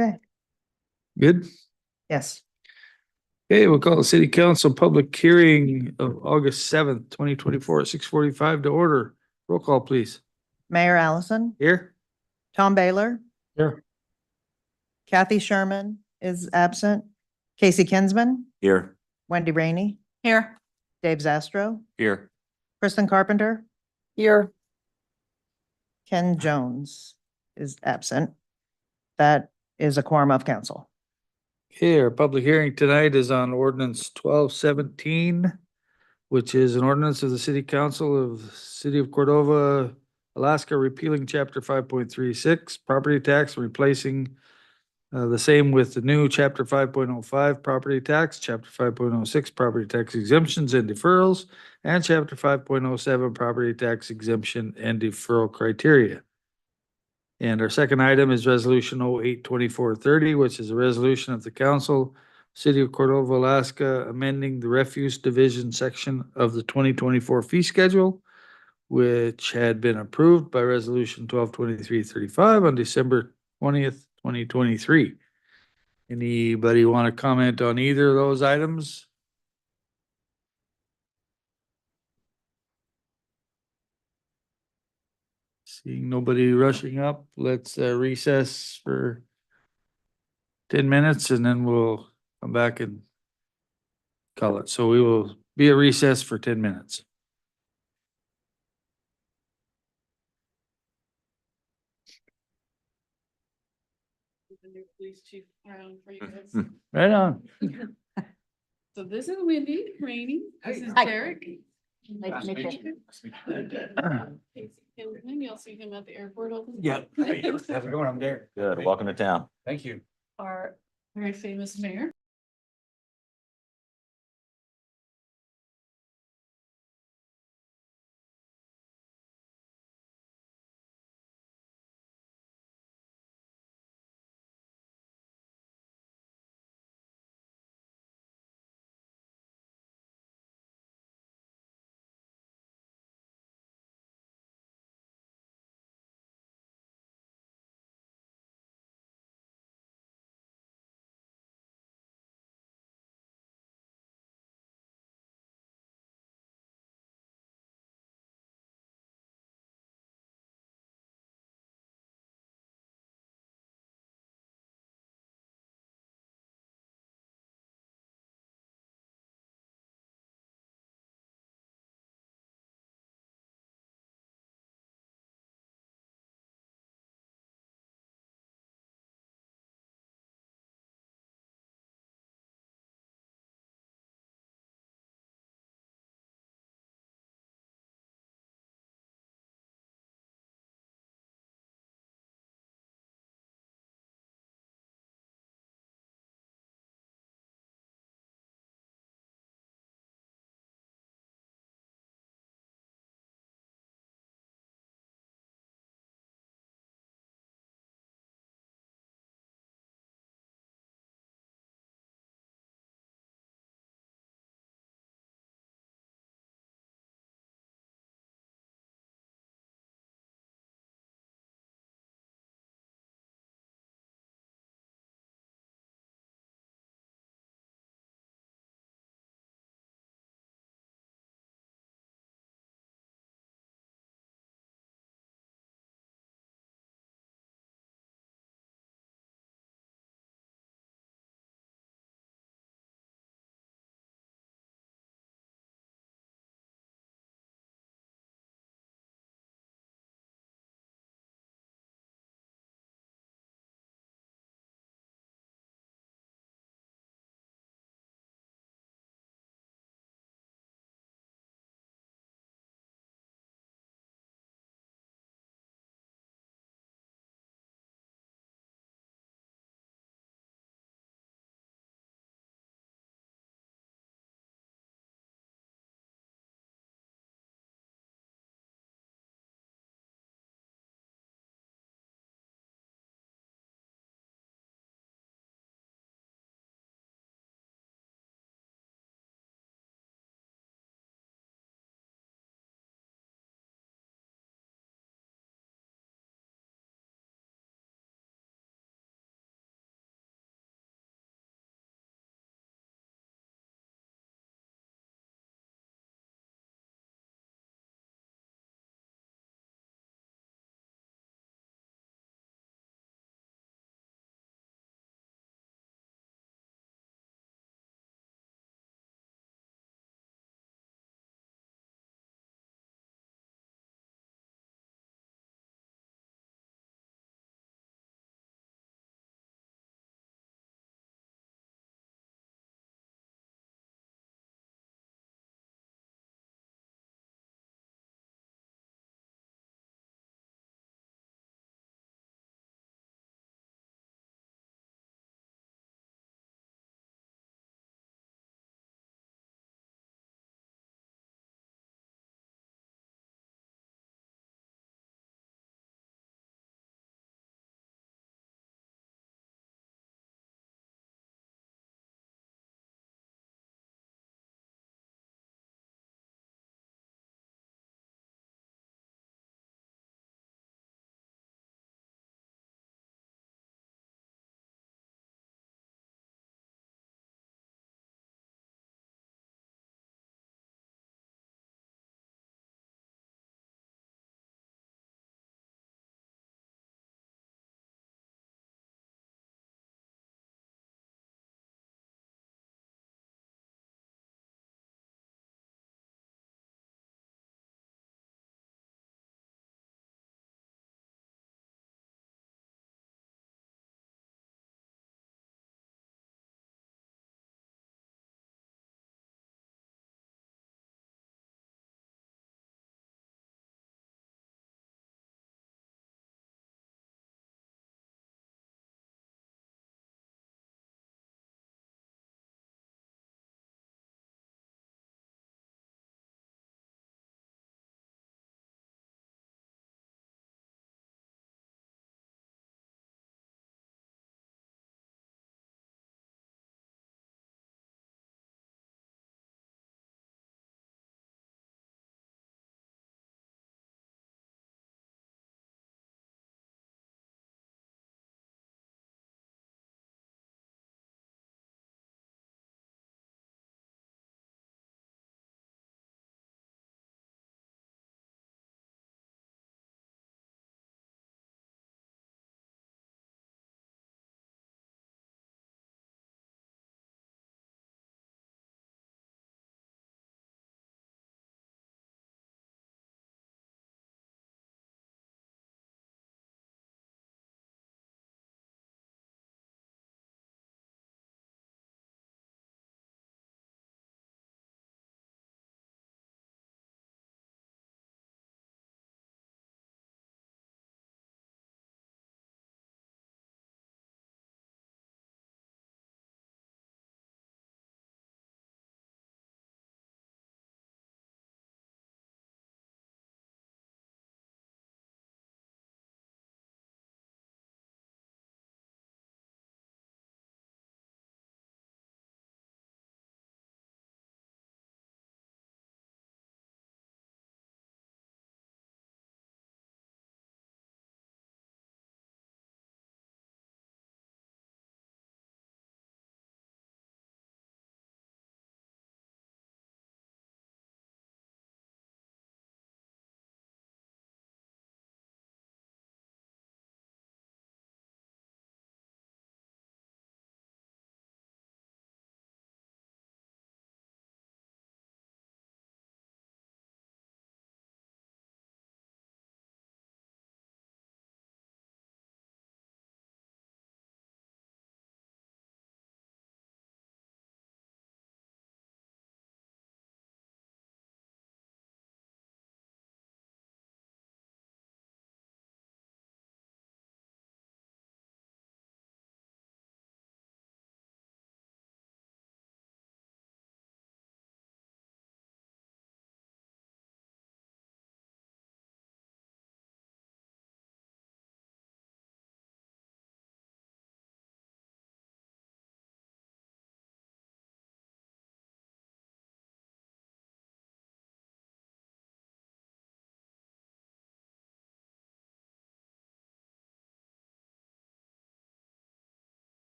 Okay, Good. yes. Okay, we'll call the city council public hearing of August 7th, 2024 at 6:45 to order. Roll call, please. Mayor Allison, Here? Tom Baylor, Here. Kathy Sherman is absent. Casey Kinsman, Here. Wendy Rainey, Here. Dave Zastro, Here. Kristen Carpenter, Here. Ken Jones is absent. That is a quorum of council. Okay, our public hearing tonight is on ordinance 1217, which is an ordinance of the city council of the city of Cordova, Alaska, repealing chapter 5.36 property tax, replacing the same with the new chapter 5.05 property tax, chapter 5.06 property tax exemptions and deferrals, and chapter 5.07 property tax exemption and deferral criteria. And our second item is resolution 08-2430, which is a resolution of the council, city of Cordova, Alaska, amending the refuse division section of the 2024 fee schedule, which had been approved by resolution 122335 on December 20th, 2023. Anybody want to comment on either of those items? Seeing nobody rushing up, let's recess for 10 minutes and then we'll come back and call it. So we will be at recess for 10 minutes. The new police chief around for you guys. Right on. So this is Wendy Rainey. This is Hi. Derek. Nice to meet you. Casey Kinsman, you'll see him at the airport. Yeah. How's it going? I'm there. Good. Welcome to town. Thank you. Our very famous mayor.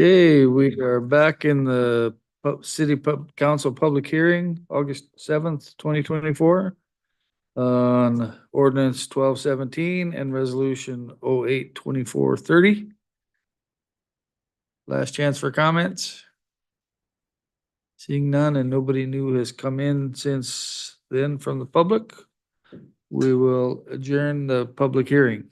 Okay, we are back in the city council public hearing, August 7th, 2024. On ordinance 1217 and resolution 08-2430. Last chance for comments. Seeing none and nobody new has come in since then from the public, we will adjourn the public hearing.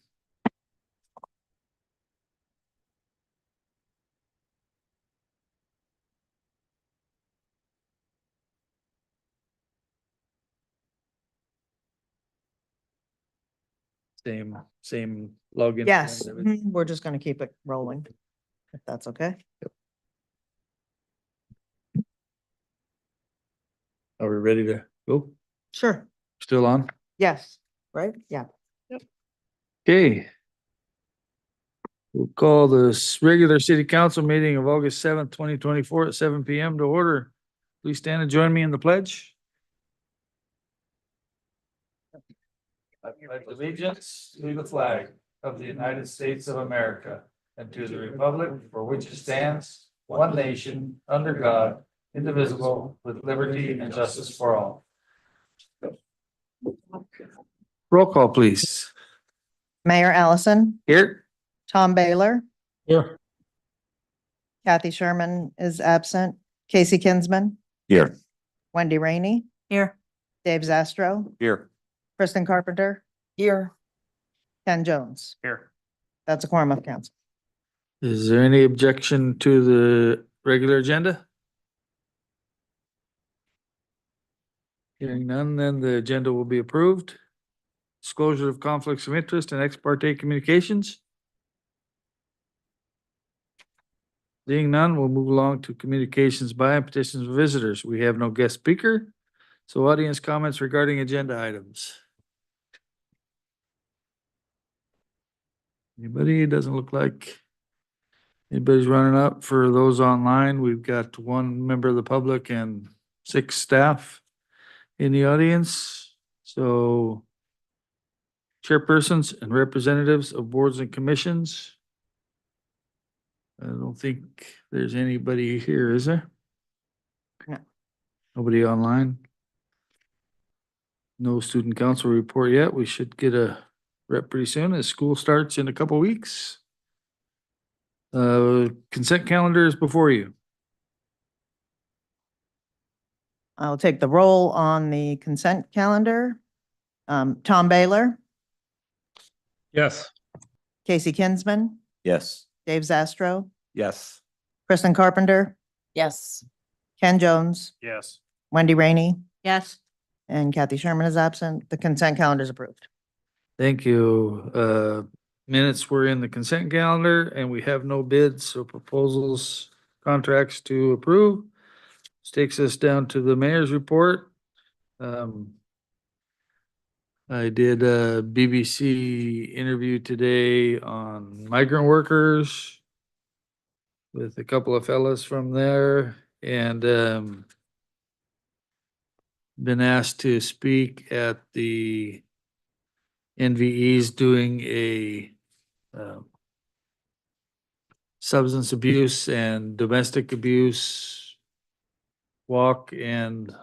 Same login. Yes, we're just gonna keep it rolling, if that's okay. Are we ready to go? Sure. Still on? Yes, right? Yeah. Okay. We'll call this regular city council meeting of August 7th, 2024 at 7 PM to order. Please stand and join me in the pledge. I pledge allegiance to the flag of the United States of America and to the republic for which it stands, one nation, under God, indivisible, with liberty and justice for all. Roll call, please. Mayor Allison, Here? Tom Baylor, Here. Kathy Sherman is absent, Casey Kinsman, Here. Wendy Rainey. Here. Dave Zastro, Here. Kristen Carpenter. Here. Ken Jones. Here. That's a quorum of council. Is there any objection to the regular agenda? Hearing none, then the agenda will be approved. Disclosure of conflicts of interest and ex parte communications. Seeing none, we'll move along to communications by and petitions of visitors. We have no guest speaker. So audience comments regarding agenda items. Anybody? It doesn't look like anybody's running up. For those online, we've got one member of the public and 6 staff in the audience. So chairpersons and representatives of boards and commissions. I don't think there's anybody here, is there? No. Nobody online? No student council report yet. We should get a rep pretty soon as school starts in a couple weeks. Consent calendar is before you. I'll take the roll on the consent calendar. Tom Baylor, Yes. Casey Kinsman, Yes. Dave Zastro, Yes. Kristen Carpenter, Yes. Ken Jones, Yes. Wendy Rainey, Yes. and Kathy Sherman is absent. The consent calendar is approved. Thank you. Minutes were in the consent calendar and we have no bids or proposals, contracts to approve. This takes us down to the mayor's report. I did a BBC interview today on migrant workers with a couple of fellas from there and been asked to speak at the NVE's doing a substance abuse and domestic abuse walk and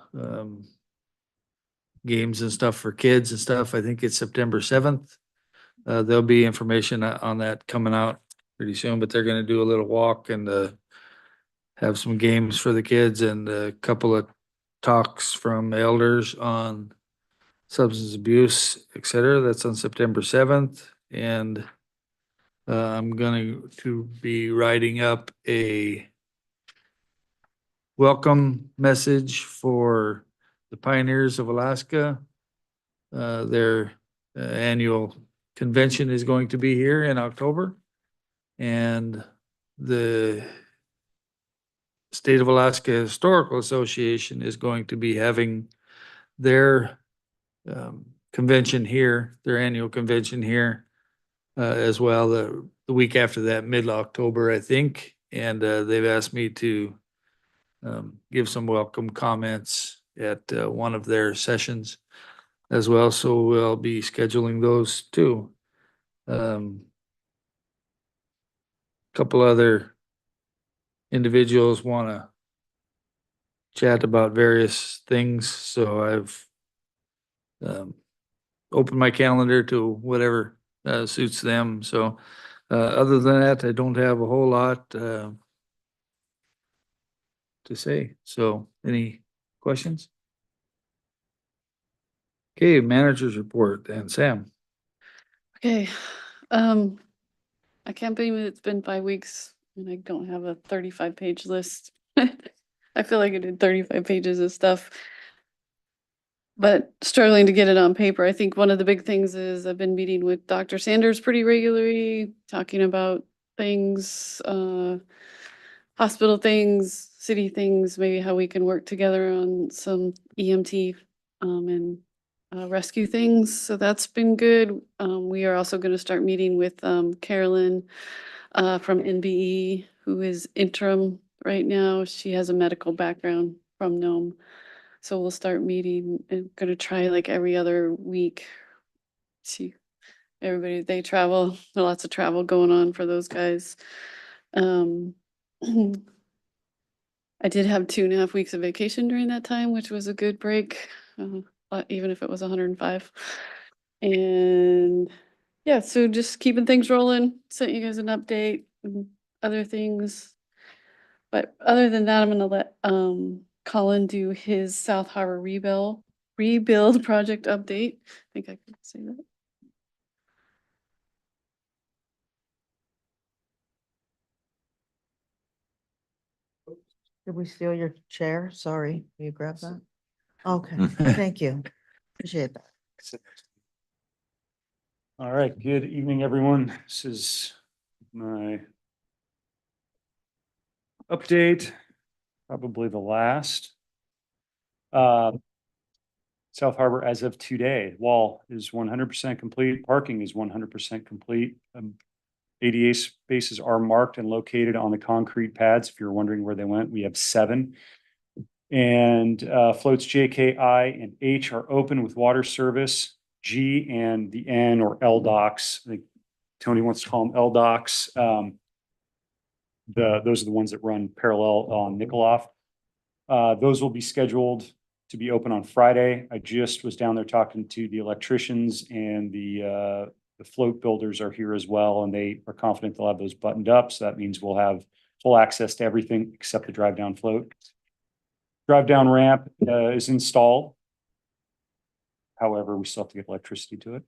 games and stuff for kids and stuff. I think it's September 7th. There'll be information on that coming out pretty soon, but they're gonna do a little walk and have some games for the kids and a couple of talks from elders on substance abuse, et cetera. That's on September 7th. And I'm going to be writing up a welcome message for the Pioneers of Alaska. Their annual convention is going to be here in October. And the State of Alaska Historical Association is going to be having their convention here, their annual convention here as well, the week after that, mid-October, I think. And they've asked me to give some welcome comments at one of their sessions as well. So we'll be scheduling those too. Couple other individuals want to chat about various things, so I've opened my calendar to whatever suits them. So other than that, I don't have a whole lot to say. So any questions? Okay, managers report, and Sam. Okay, I can't believe it's been 5 weeks and I don't have a 35-page list. I feel like I did 35 pages of stuff. But struggling to get it on paper. I think one of the big things is I've been meeting with Dr. Sanders pretty regularly, talking about things, hospital things, city things, maybe how we can work together on some EMT and rescue things. So that's been good. We are also going to start meeting with Carolyn from NBE, who is interim right now. She has a medical background from Nome. So we'll start meeting and gonna try like every other week. See, everybody, they travel, there's lots of travel going on for those guys. I did have 2.5 weeks of vacation during that time, which was a good break, even if it was 105. And yeah, so just keeping things rolling, sent you guys an update and other things. But other than that, I'm gonna let Colin do his South Harbor rebuild project update. I think I can say that. Did we steal your chair? Sorry, will you grab that? Okay, thank you. Appreciate that. All right, good evening, everyone. This is my update, probably the last. South Harbor as of today, wall is 100% complete, parking is 100% complete. ADA spaces are marked and located on the concrete pads. If you're wondering where they went, we have 7. And floats J, K, I, and H are open with water service. G and the N or L docks, I think Tony wants to call them L docks. Those are the ones that run parallel on Nikolav. Those will be scheduled to be open on Friday. I just was down there talking to the electricians, and the float builders are here as well, and they are confident they'll have those buttoned up. So that means we'll have full access to everything except the drive down float. Drive down ramp is installed. However, we still have to get electricity to it.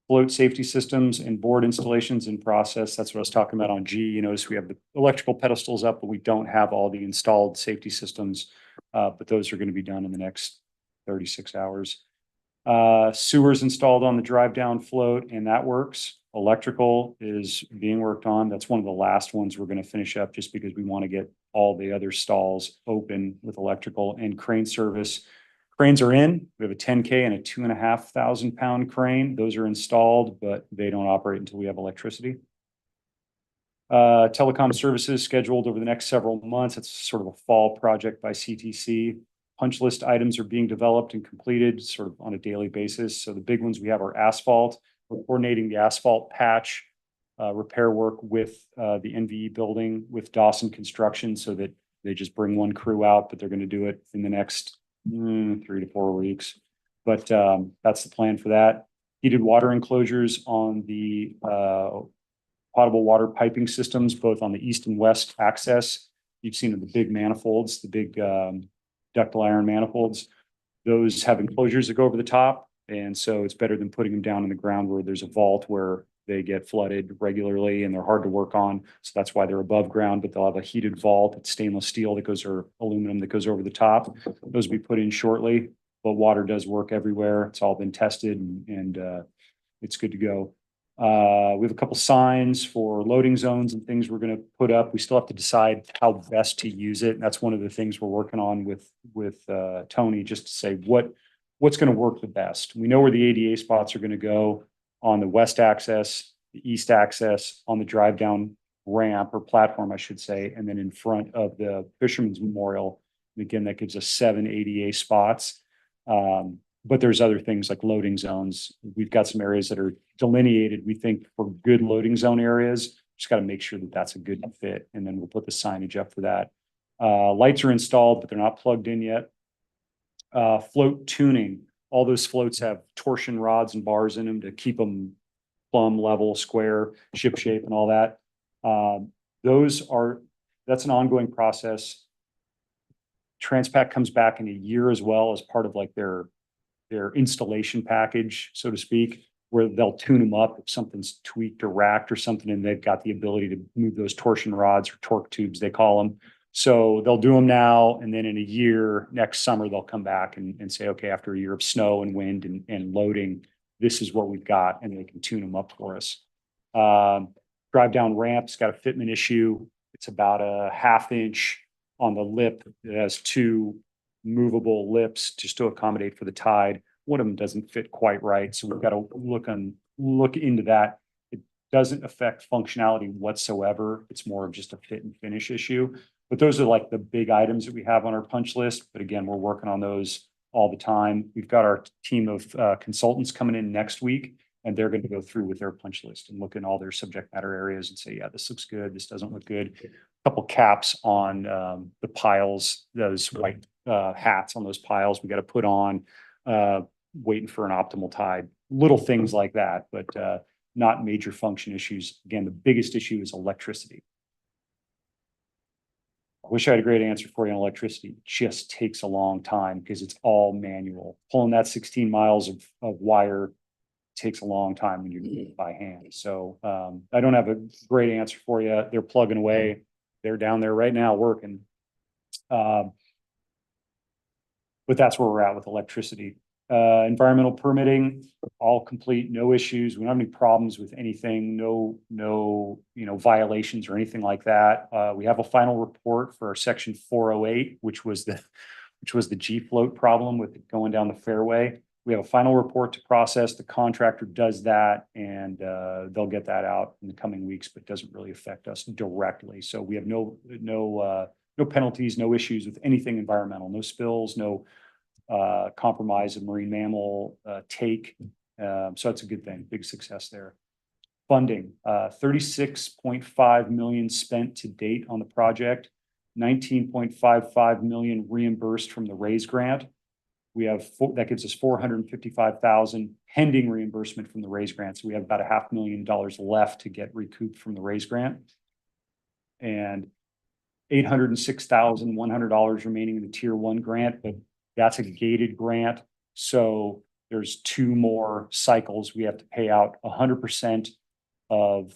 Float safety systems and board installations in process. That's what I was talking about on G. You notice we have the electrical pedestals up, but we don't have all the installed safety systems. But those are going to be done in the next 36 hours. Sewers installed on the drive down float, and that works. Electrical is being worked on. That's one of the last ones we're going to finish up just because we want to get all the other stalls open with electrical and crane service. Cranes are in. We have a 10K and a 2,500 pound crane. Those are installed, but they don't operate until we have electricity. Telecom services scheduled over the next several months. It's sort of a fall project by CTC. Punch list items are being developed and completed sort of on a daily basis. So the big ones we have are asphalt. We're coordinating the asphalt patch repair work with the NVE building with Dawson Construction, so that they just bring one crew out, but they're going to do it in the next 3 to 4 weeks. But that's the plan for that. Heated water enclosures on the potable water piping systems, both on the east and west access. You've seen the big manifolds, the big ductile iron manifolds. Those have enclosures that go over the top. And so it's better than putting them down in the ground where there's a vault where they get flooded regularly and they're hard to work on. So that's why they're above ground, but they'll have a heated vault. It's stainless steel that goes, or aluminum that goes over the top. Those will be put in shortly, but water does work everywhere. It's all been tested and it's good to go. We have a couple signs for loading zones and things we're going to put up. We still have to decide how best to use it. And that's one of the things we're working on with Tony, just to say what's going to work the best. We know where the ADA spots are going to go on the west access, the east access, on the drive down ramp or platform, I should say, and then in front of the Fisherman's Memorial. And again, that gives us 7 ADA spots. But there's other things like loading zones. We've got some areas that are delineated, we think, for good loading zone areas. Just got to make sure that that's a good fit, and then we'll put the signage up for that. Lights are installed, but they're not plugged in yet. Float tuning, all those floats have torsion rods and bars in them to keep them plumb, level, square, ship shape and all that. That's an ongoing process. Transpac comes back in a year as well as part of like their installation package, so to speak, where they'll tune them up if something's tweaked or racked or something, and they've got the ability to move those torsion rods or torque tubes, they call them. So they'll do them now, and then in a year, next summer, they'll come back and say, okay, after a year of snow and wind and loading, this is what we've got, and they can tune them up for us. Drive down ramp's got a fitment issue. It's about a 1/2 inch on the lip. It has 2 movable lips just to accommodate for the tide. One of them doesn't fit quite right, so we've got to look into that. It doesn't affect functionality whatsoever. It's more of just a fit and finish issue. But those are like the big items that we have on our punch list. But again, we're working on those all the time. We've got our team of consultants coming in next week, and they're going to go through with their punch list and look in all their subject matter areas and say, yeah, this looks good. This doesn't look good. A couple caps on the piles, those white hats on those piles we got to put on, waiting for an optimal tide. Little things like that, but not major function issues. Again, the biggest issue is electricity. I wish I had a great answer for you on electricity. It just takes a long time because it's all manual. Pulling that 16 miles of wire takes a long time when you're doing it by hand. So I don't have a great answer for you. They're plugging away. They're down there right now working. But that's where we're at with electricity. Environmental permitting, all complete, no issues. We don't have any problems with anything, no, violations or anything like that. We have a final report for our section 408, which was the G float problem with it going down the fairway. We have a final report to process. The contractor does that, and they'll get that out in the coming weeks, but doesn't really affect us directly. So we have no penalties, no issues with anything environmental, no spills, no compromise of marine mammal take. So that's a good thing, big success there. Funding, 36.5 million spent to date on the project, 19.55 million reimbursed from the RAISE grant. We have that gives us 455,000 pending reimbursement from the RAISE grant. So we have about $500,000 left to get recouped from the RAISE grant, and $806,100 remaining in the tier 1 grant, but that's a gated grant. So there's 2 more cycles. We have to pay out 100% of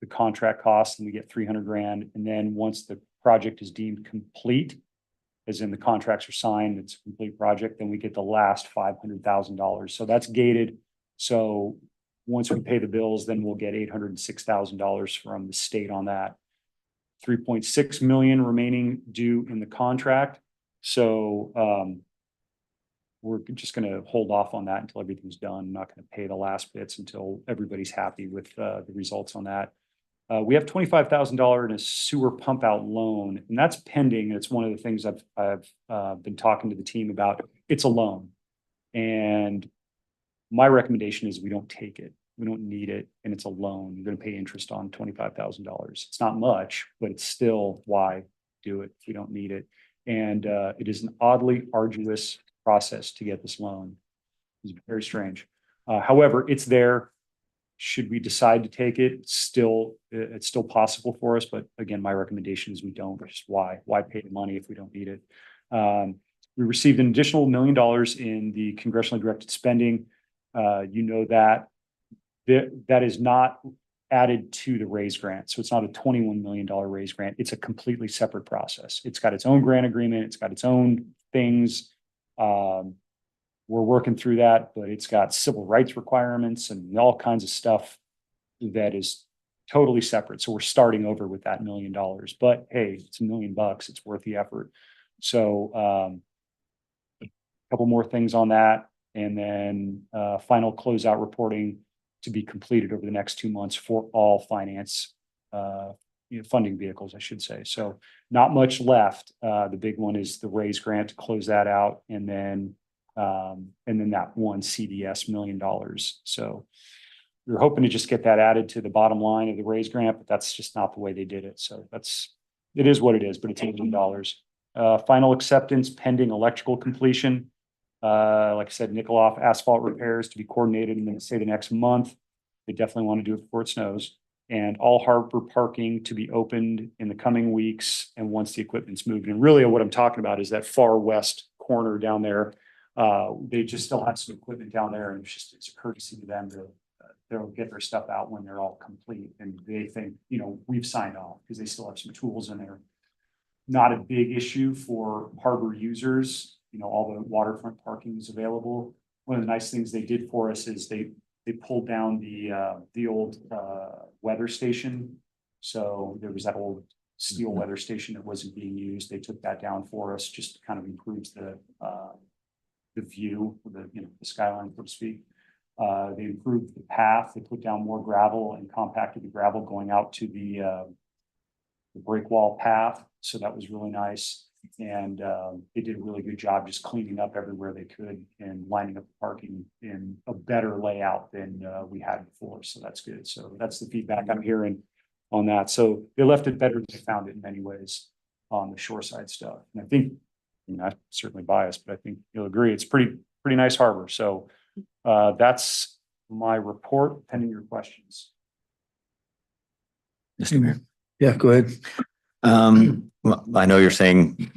the contract costs, and we get $300,000. And then once the project is deemed complete, as in the contracts are signed, it's a complete project, then we get the last $500,000. So that's gated. So once we pay the bills, then we'll get $806,000 from the state on that. 3.6 million remaining due in the contract. So we're just going to hold off on that until everything's done. I'm not going to pay the last bits until everybody's happy with the results on that. We have $25,000 in a sewer pump out loan, and that's pending. It's one of the things I've been talking to the team about. It's a loan, and my recommendation is we don't take it. We don't need it, and it's a loan. You're going to pay interest on $25,000. It's not much, but it's still, why do it if we don't need it? And it is an oddly arduous process to get this loan. It's very strange. However, it's there. Should we decide to take it, it's still possible for us. But again, my recommendation is we don't. Just why pay the money if we don't need it? We received an additional $1 million in the congressionally directed spending. That is not added to the RAISE grant. So it's not a $21 million RAISE grant. It's a completely separate process. It's got its own grant agreement. It's got its own things. We're working through that, but it's got civil rights requirements and all kinds of stuff that is totally separate. So we're starting over with that $1 million, but hey, it's $1 million. It's worth the effort. So a couple more things on that, and then final closeout reporting to be completed over the next 2 months for all finance funding vehicles, I should say. So not much left. The big one is the RAISE grant to close that out, and then that one CDS $1 million. So we were hoping to just get that added to the bottom line of the raise grant, but that's just not the way they did it. So it is what it is, but it's $8 million. Final acceptance pending electrical completion. Like I said, nickel off asphalt repairs to be coordinated in, say, the next month. They definitely want to do it before it snows. And all harbor parking to be opened in the coming weeks and once the equipment's moved. And really what I'm talking about is that far west corner down there. They just still have some equipment down there, and it's a courtesy to them to they'll get their stuff out when they're all complete. And they think, we've signed off because they still have some tools in there. Not a big issue for harbor users. All the waterfront parking is available. One of the nice things they did for us is they pulled down the old weather station. So there was that old steel weather station that wasn't being used. They took that down for us, just kind of improves the view, the skyline, so to speak. They improved the path. They put down more gravel and compacted the gravel going out to the break wall path. So that was really nice. And they did a really good job just cleaning up everywhere they could and lining up the parking in a better layout than we had before. So that's good. So that's the feedback I'm hearing on that. So they left it better than they found it in many ways on the shoreside stuff. And I think, I'm certainly biased, but I think you'll agree it's pretty nice harbor. So that's my report, pending your questions. Mr. Mayor. Yeah, go ahead. Well, I know you're saying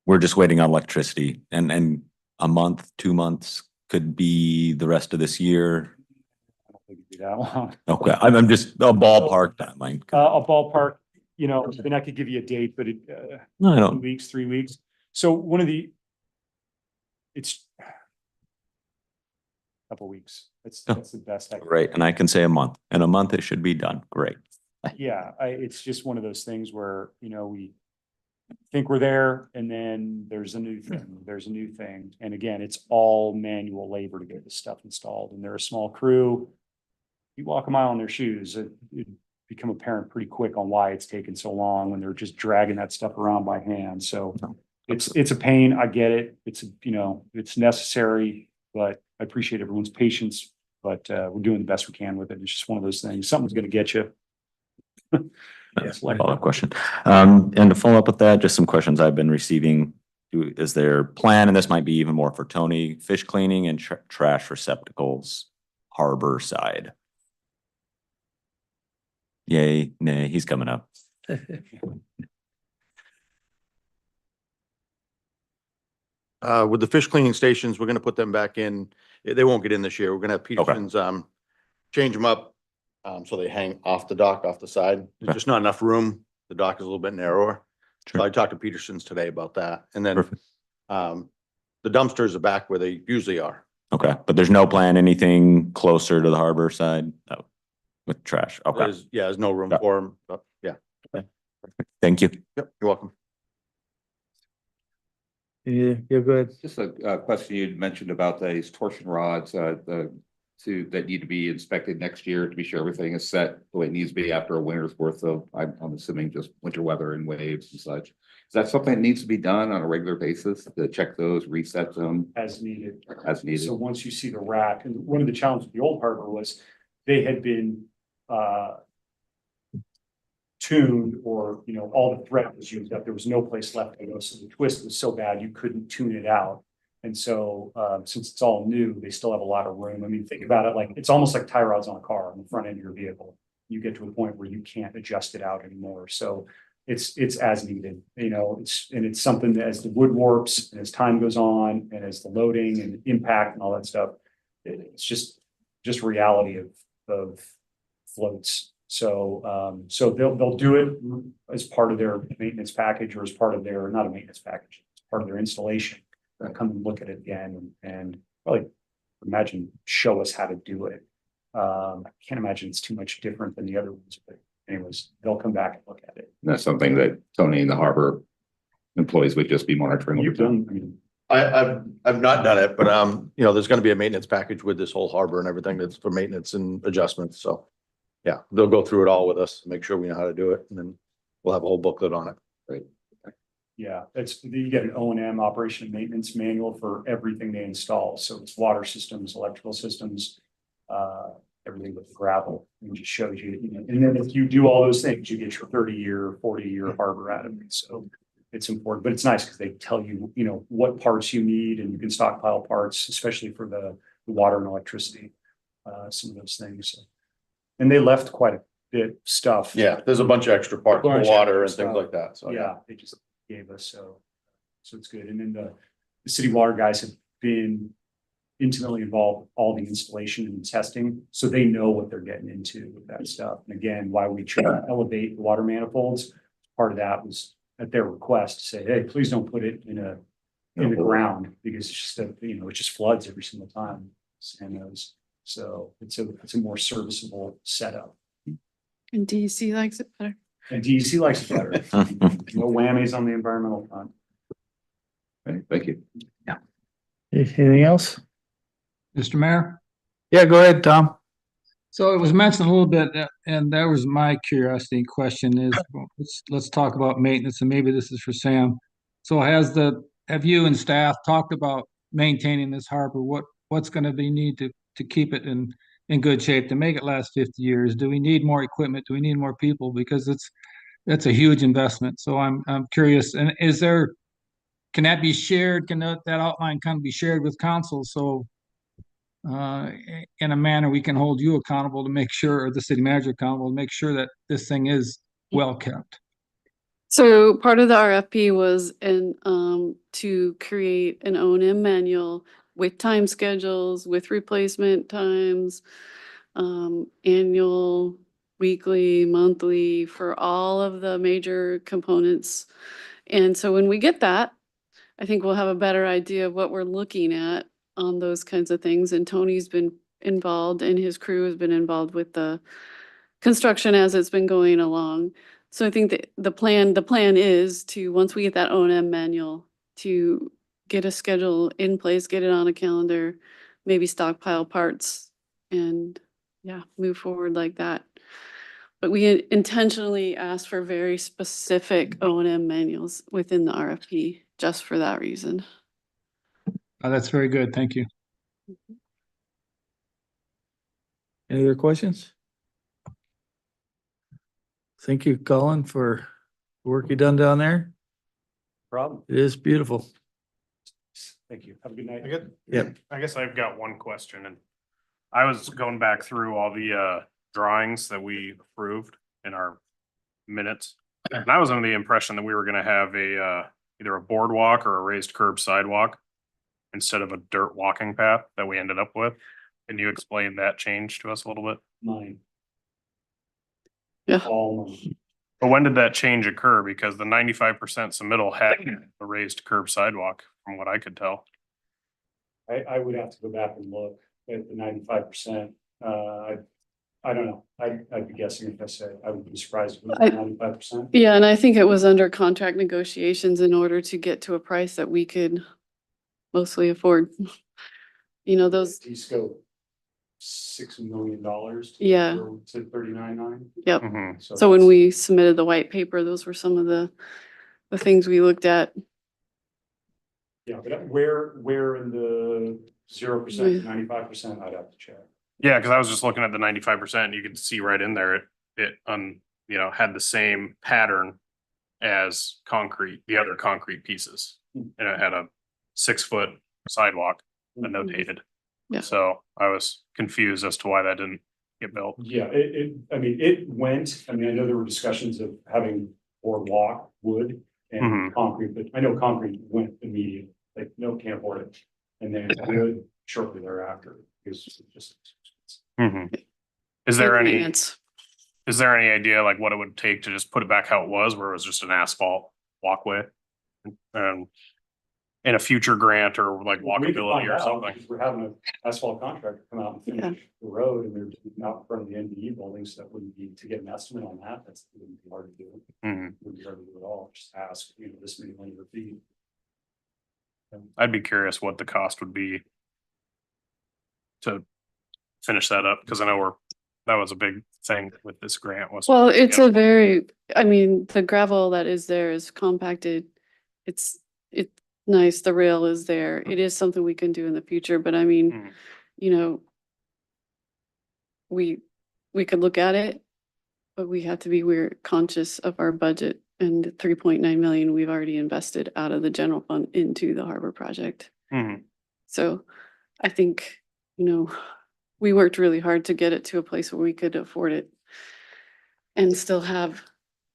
we're just waiting on electricity and a month, 2 months could be the rest of this year. I don't think it'd be that long. Okay, I'm just a ballpark timeline. A ballpark, then I could give you a date, but No, I 2 don't. weeks, 3 weeks. So it's a couple weeks. That's the best I can. Right, and I can say a month. In a month, it should be done. Great. Yeah, it's just one of those things where, we think we're there and then there's a new thing. And again, it's all manual labor to get this stuff installed, and they're a small crew. You walk a mile in their shoes, it become apparent pretty quick on why it's taken so long when they're just dragging that stuff around by hand. So it's a pain. I get it. It's necessary, but I appreciate everyone's patience, but we're doing the best we can with it. It's just one of those things. Something's going to get you. That's my follow-up question. And to follow up with that, just some questions I've been receiving. Is there plan, and this might be even more for Tony, fish cleaning and trash receptacles, harbor side? Yay, nay, he's coming up. With the fish cleaning stations, we're gonna put them back in. They won't get in this year. We're gonna have Peterson's, change them up. So they hang off the dock, off the side. There's just not enough room. The dock is a little bit narrower. So I talked to Peterson's today about that. And then, Perfect. the dumpsters are back where they usually are. Okay, but there's no plan, anything closer to the harbor side? No, with trash. Okay, There's no room Yeah. for them, but yeah. thank you. Yep, you're welcome. Yeah, go ahead. Just a question you'd mentioned about these torsion rods, that need to be inspected next year to be sure everything is set the way it needs to be after a winter's worth of, I'm assuming just winter weather and waves and such. Is that something that needs to be done on a regular basis to check those, reset them As needed. as needed? So once you see the rack, and one of the challenges with the old harbor was they had been tuned, or all the thread was used up. There was no place left to go. So the twist was so bad you couldn't tune it out. And so since it's all new, they still have a lot of room. I mean, think about it, like it's almost like tie rods on a car on the front end of your vehicle. You get to a point where you can't adjust it out anymore. So it's as needed, it's something that as the wood warps and as time goes on and as the loading and impact and all that stuff, it's just reality of floats. So they'll do it as part of their maintenance package, or as part of their, not a maintenance package, it's part of their installation. Come and look at it again and probably imagine show us how to do it. I can't imagine it's too much different than the other ones, but anyways, they'll come back and look at it. And that's something that Tony and the harbor employees would just be monitoring. You've done, I mean, I've not done it, but there's gonna be a maintenance package with this whole harbor and everything that's for maintenance and adjustments. So yeah, they'll go through it all with us, make sure we know how to do it, and then we'll have a whole booklet on it. Right. yeah, you get an O&M, operation and maintenance manual for everything they install. So it's water systems, electrical systems, everything but the gravel, and just shows you, and then if you do all those things, you get your 30-year, 40-year harbor out of it. So it's important, but it's nice because they tell you, what parts you need, and you can stockpile parts, especially for the water and electricity, some of those things. And they left quite a bit stuff. Yeah, there's a bunch of extra parts for Bunch of water and extra things stuff. like that, so. Yeah, they just gave us, so it's good. And then the city water guys have been intimately involved with all the installation and testing, so they know what they're getting into with that stuff. And again, why we try to elevate the water manifolds, part of that was at their request to say, hey, please don't put it in the ground, because it's just it just floods every single time. And those, so it's a more serviceable setup. And DEC likes it better. And DEC likes it better. No whammies on the environmental front. Okay, thank you. Anything else? Mr. Mayor, Yeah, go ahead, Tom. so it was mentioned a little bit, and that was my curiosity and question is, well, let's talk about maintenance, and maybe this is for Sam. So have you and staff talked about maintaining this harbor? What's gonna be need to keep it in good shape, to make it last 50 years? Do we need more equipment? Do we need more people? Because that's a huge investment. So I'm curious, and can that be shared? Can that outline kind of be shared with council? So in a manner we can hold you accountable to make sure, or the city manager accountable to make sure that this thing is well kept. So part of the RFP was to create an O&M manual with time schedules, with replacement times, annual, weekly, monthly, for all of the major components. And so when we get that, I think we'll have a better idea of what we're looking at on those kinds of things. And Tony's been involved, and his crew has been involved with the construction as it's been going along. So I think that the plan is to, once we get that O&M manual, to get a schedule in place, get it on a calendar, maybe stockpile parts, and move forward like that. But we intentionally asked for very specific O&M manuals within the RFP, just for that reason. That's very good. Thank you. Any other questions? Thank you, Colin, for the work you done down there. Problem. It is beautiful. Thank you. Have a good night. Yep. I guess I've got one question, and I was going back through all the drawings that we approved in our minutes. And I was under the impression that we were gonna have either a boardwalk or a raised curb sidewalk instead of a dirt walking path that we ended up with. Can you explain that change to us a little bit? Mine. Yeah. All mine. But when did that change occur? Because the 95% submittal had a raised curb sidewalk, from what I could tell. I would have to go back and look at the 95%. I don't know. I'd be guessing if I said, I would be surprised if it was 95%. Yeah, and I think it was under contract negotiations in order to get to a price that we could mostly afford. Those, Descope $6 million. Yeah. To 39.9. yep. Mhm. So when we submitted the white paper, those were some of the things we looked at. Yeah, but where in the 0% to 95%, I'd have to check. Yeah, because I was just looking at the 95%, and you could see right in there, it had the same pattern as concrete, the other concrete pieces. And it had a 6-foot sidewalk annotated. Yeah. So I was confused as to why that didn't get built. Yeah, it went, I know there were discussions of having boardwalk, wood and concrete, but I know concrete went immediately, like, no, can't afford it. And then wood shortly thereafter, because it's just. Is there any Maintenance. idea like what it would take to just put it back how it was, where it was just an asphalt walkway? In a future grant or like We could walkability find or out, something? because we're having an asphalt contractor come out and finish the road, and they're doing out in front of the NDE building, so that wouldn't be, to get an estimate on that, that wouldn't be hard to do. Wouldn't be hard to do at all, just ask, this many linear feet. I'd be curious what the cost would be to finish that up, because I know that was a big thing with this grant was. Well, it's the gravel that is there is compacted. It's nice. The rail is there. It is something we can do in the future, but we could look at it, but we're conscious of our budget, and 3.9 million we've already invested out of the general fund into the harbor project. Mhm. So I think, we worked really hard to get it to a place where we could afford it and still have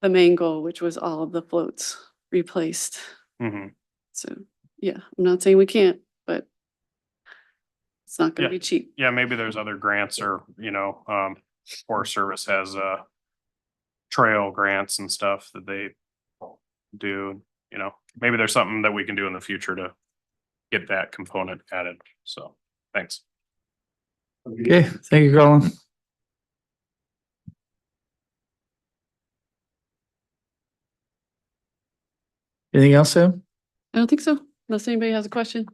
the main goal, which was all of the floats replaced. Mhm. So, yeah, I'm not saying we can't, but it's not gonna Yeah. be cheap. Yeah, maybe there's other grants or, Forest Service has, trail grants and stuff that they do, maybe there's something that we can do in the future to get that component added. So, thanks. Okay, thank you, Colin. Anything else, Sam? I don't think so, unless anybody has a question.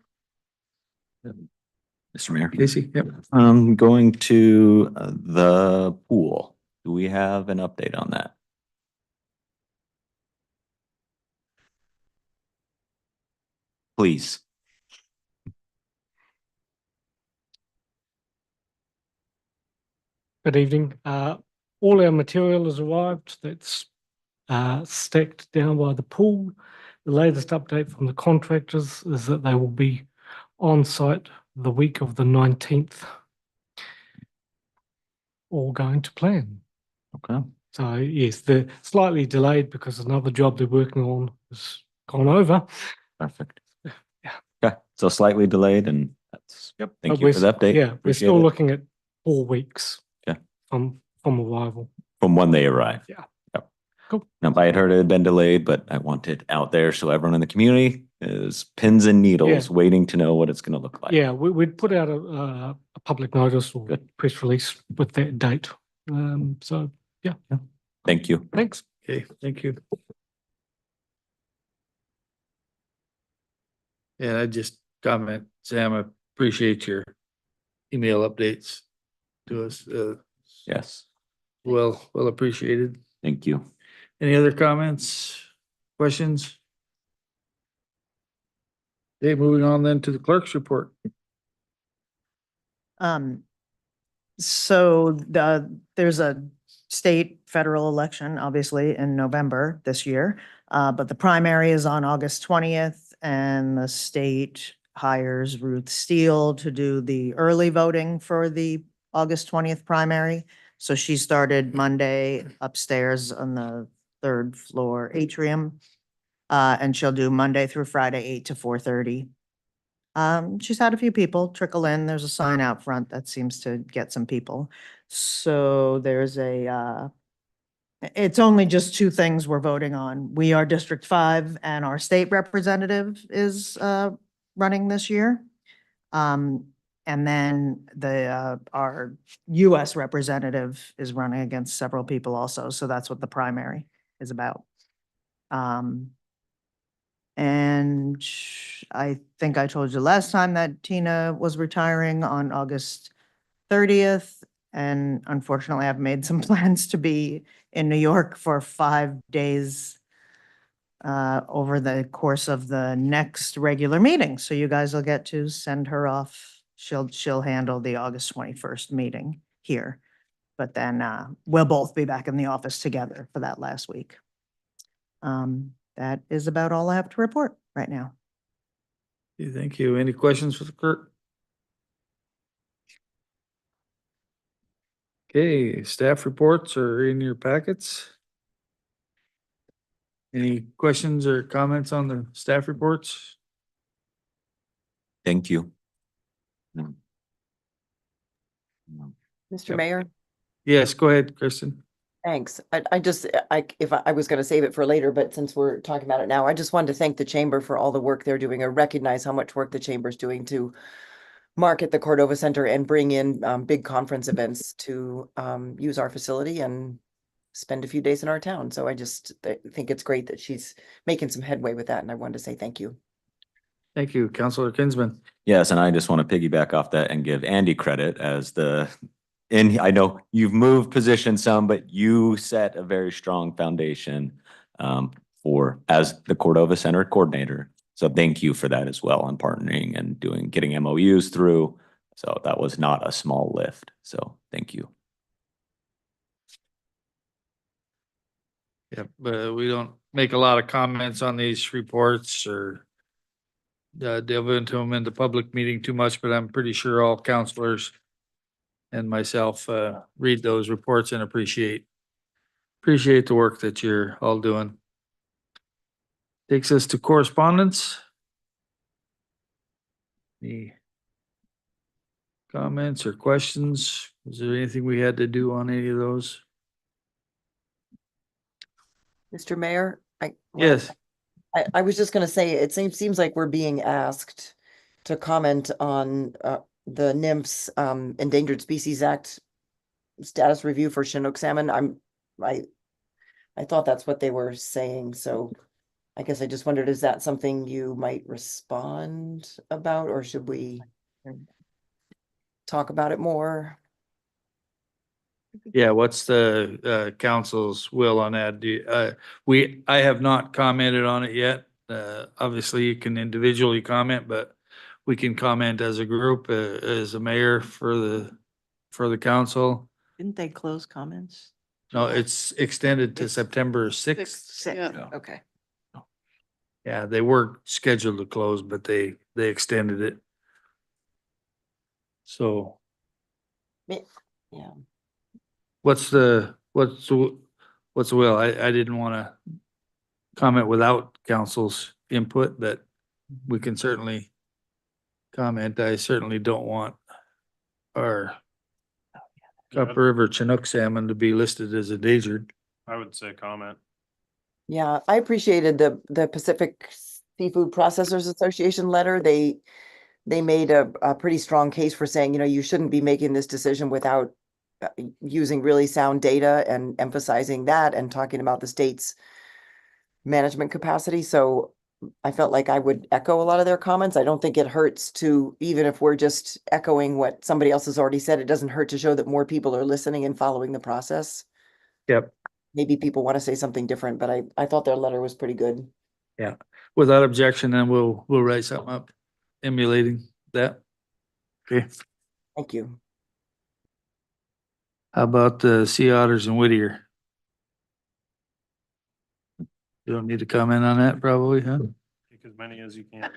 Mr. Mayor. Casey? Yep. Going to the pool. Do we have an update on that? Please. Good evening. All our material has arrived. That's stacked down by the pool. The latest update from the contractors is that they will be on site the week of the 19th. All going to plan. Okay. So yes, they're slightly delayed because another job they're working on has gone over. Perfect. Yeah. Okay, so slightly delayed and that's, Yep. thank But you for the update. Yeah, we're Appreciate still it. looking at 4 weeks. Okay. From arrival. From when they arrive. Yeah. Yep. Cool. Now, I had heard it had been delayed, but I want it out there so everyone in the community is pins and needles Yeah. waiting to know what it's gonna look like. Yeah, we'd put out a public notice or Good. press release with that date. So, yeah. Thank you. Thanks. Okay, thank you. And I just comment, Sam, I appreciate your email updates to us. Yes, Well appreciated. thank you. Any other comments, questions? Okay, moving on then to the clerk's report. So there's a state federal election, obviously, in November this year. But the primary is on August 20th and the state hires Ruth Steele to do the early voting for the August 20th primary. So she started Monday upstairs on the 3rd floor atrium. And she'll do Monday through Friday, 8 to 4:30. She's had a few people trickle in. There's a sign out front that seems to get some people. So there's it's only just 2 things we're voting on. We are District 5 and our state representative is running this year. And then our US representative is running against several people also. So that's what the primary is about. And I think I told you last time that Tina was retiring on August 30th. And unfortunately, I've made some plans to be in New York for 5 days over the course of the next regular meeting. So you guys will get to send her off. She'll handle the August 21st meeting here. But then we'll both be back in the office together for that last week. That is about all I have to report right now. Okay, thank you. Any questions for the clerk? Okay, staff reports are in your packets. Any questions or comments on the staff reports? Thank you. Mr. Yep. Mayor, Yes, go ahead, Kristen. thanks. If I was going to save it for later, but since we're talking about it now, I just wanted to thank the chamber for all the work they're doing. I recognize how much work the chamber's doing to market the Cordova Center and bring in big conference events to use our facility and spend a few days in our town. So I think it's great that she's making some headway with that, and I wanted to say thank you. Thank you, Councilor Kinsman. Yes, and I just want to piggyback off that and give Andy credit as and I know you've moved positions some, but you set a very strong foundation as the Cordova Center coordinator. So thank you for that as well on partnering and getting MOUs through. So that was not a small lift. So thank you. Yep, but we don't make a lot of comments on these reports or delve into them in the public meeting too much, but I'm pretty sure all counselors and myself read those reports and appreciate the work that you're all doing. Takes us to correspondence. Any comments or questions? Was there anything we had to do on any of those? Mr. Mayor, Yes, I was just gonna say, it seems like we're being asked to comment on the NIMS Endangered Species Act status review for Chinook salmon. I thought that's what they were saying, so I guess I just wondered, is that something you might respond about, or should we talk about it more? yeah, what's the council's will on that? I have not commented on it yet. Obviously you can individually comment, but we can comment as a group, as a mayor for the council. Didn't they close comments? No, it's extended to September sixth. Yeah. Okay. Yeah, they were scheduled to close, but they extended it. So Yeah. what's the will? I didn't want to comment without council's input, but we can certainly comment. I certainly don't want our Upper River Chinook salmon to be listed as endangered. I would say comment. Yeah, I appreciated the Pacific Seafood Processors Association letter. They made a pretty strong case for saying, you shouldn't be making this decision without using really sound data and emphasizing that and talking about the state's management capacity. So I felt like I would echo a lot of their comments. I don't think it hurts to, even if we're just echoing what somebody else has already said, it doesn't hurt to show that more people are listening and following the process. Yep. Maybe people want to say something different, but I thought their letter was pretty good. Yeah. Without objection, then we'll write something up emulating that. Okay. Thank you. How about the sea otters in Whittier? You don't need to comment on that probably, huh? Take as many as you can.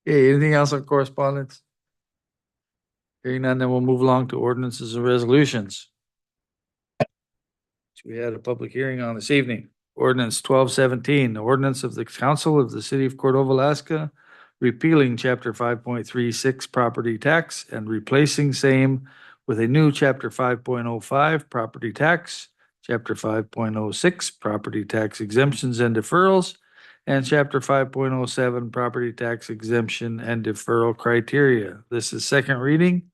Okay, anything else on correspondence? Hearing none, then we'll move along to ordinances and resolutions. We had a public hearing on this evening. Ordinance 1217, the ordinance of the Council of the City of Cordova, Alaska, repealing chapter 5.36 property tax and replacing same with a new chapter 5.05 property tax, chapter 5.06 property tax exemptions and deferrals, and chapter 5.07 property tax exemption and deferral criteria. This is second reading.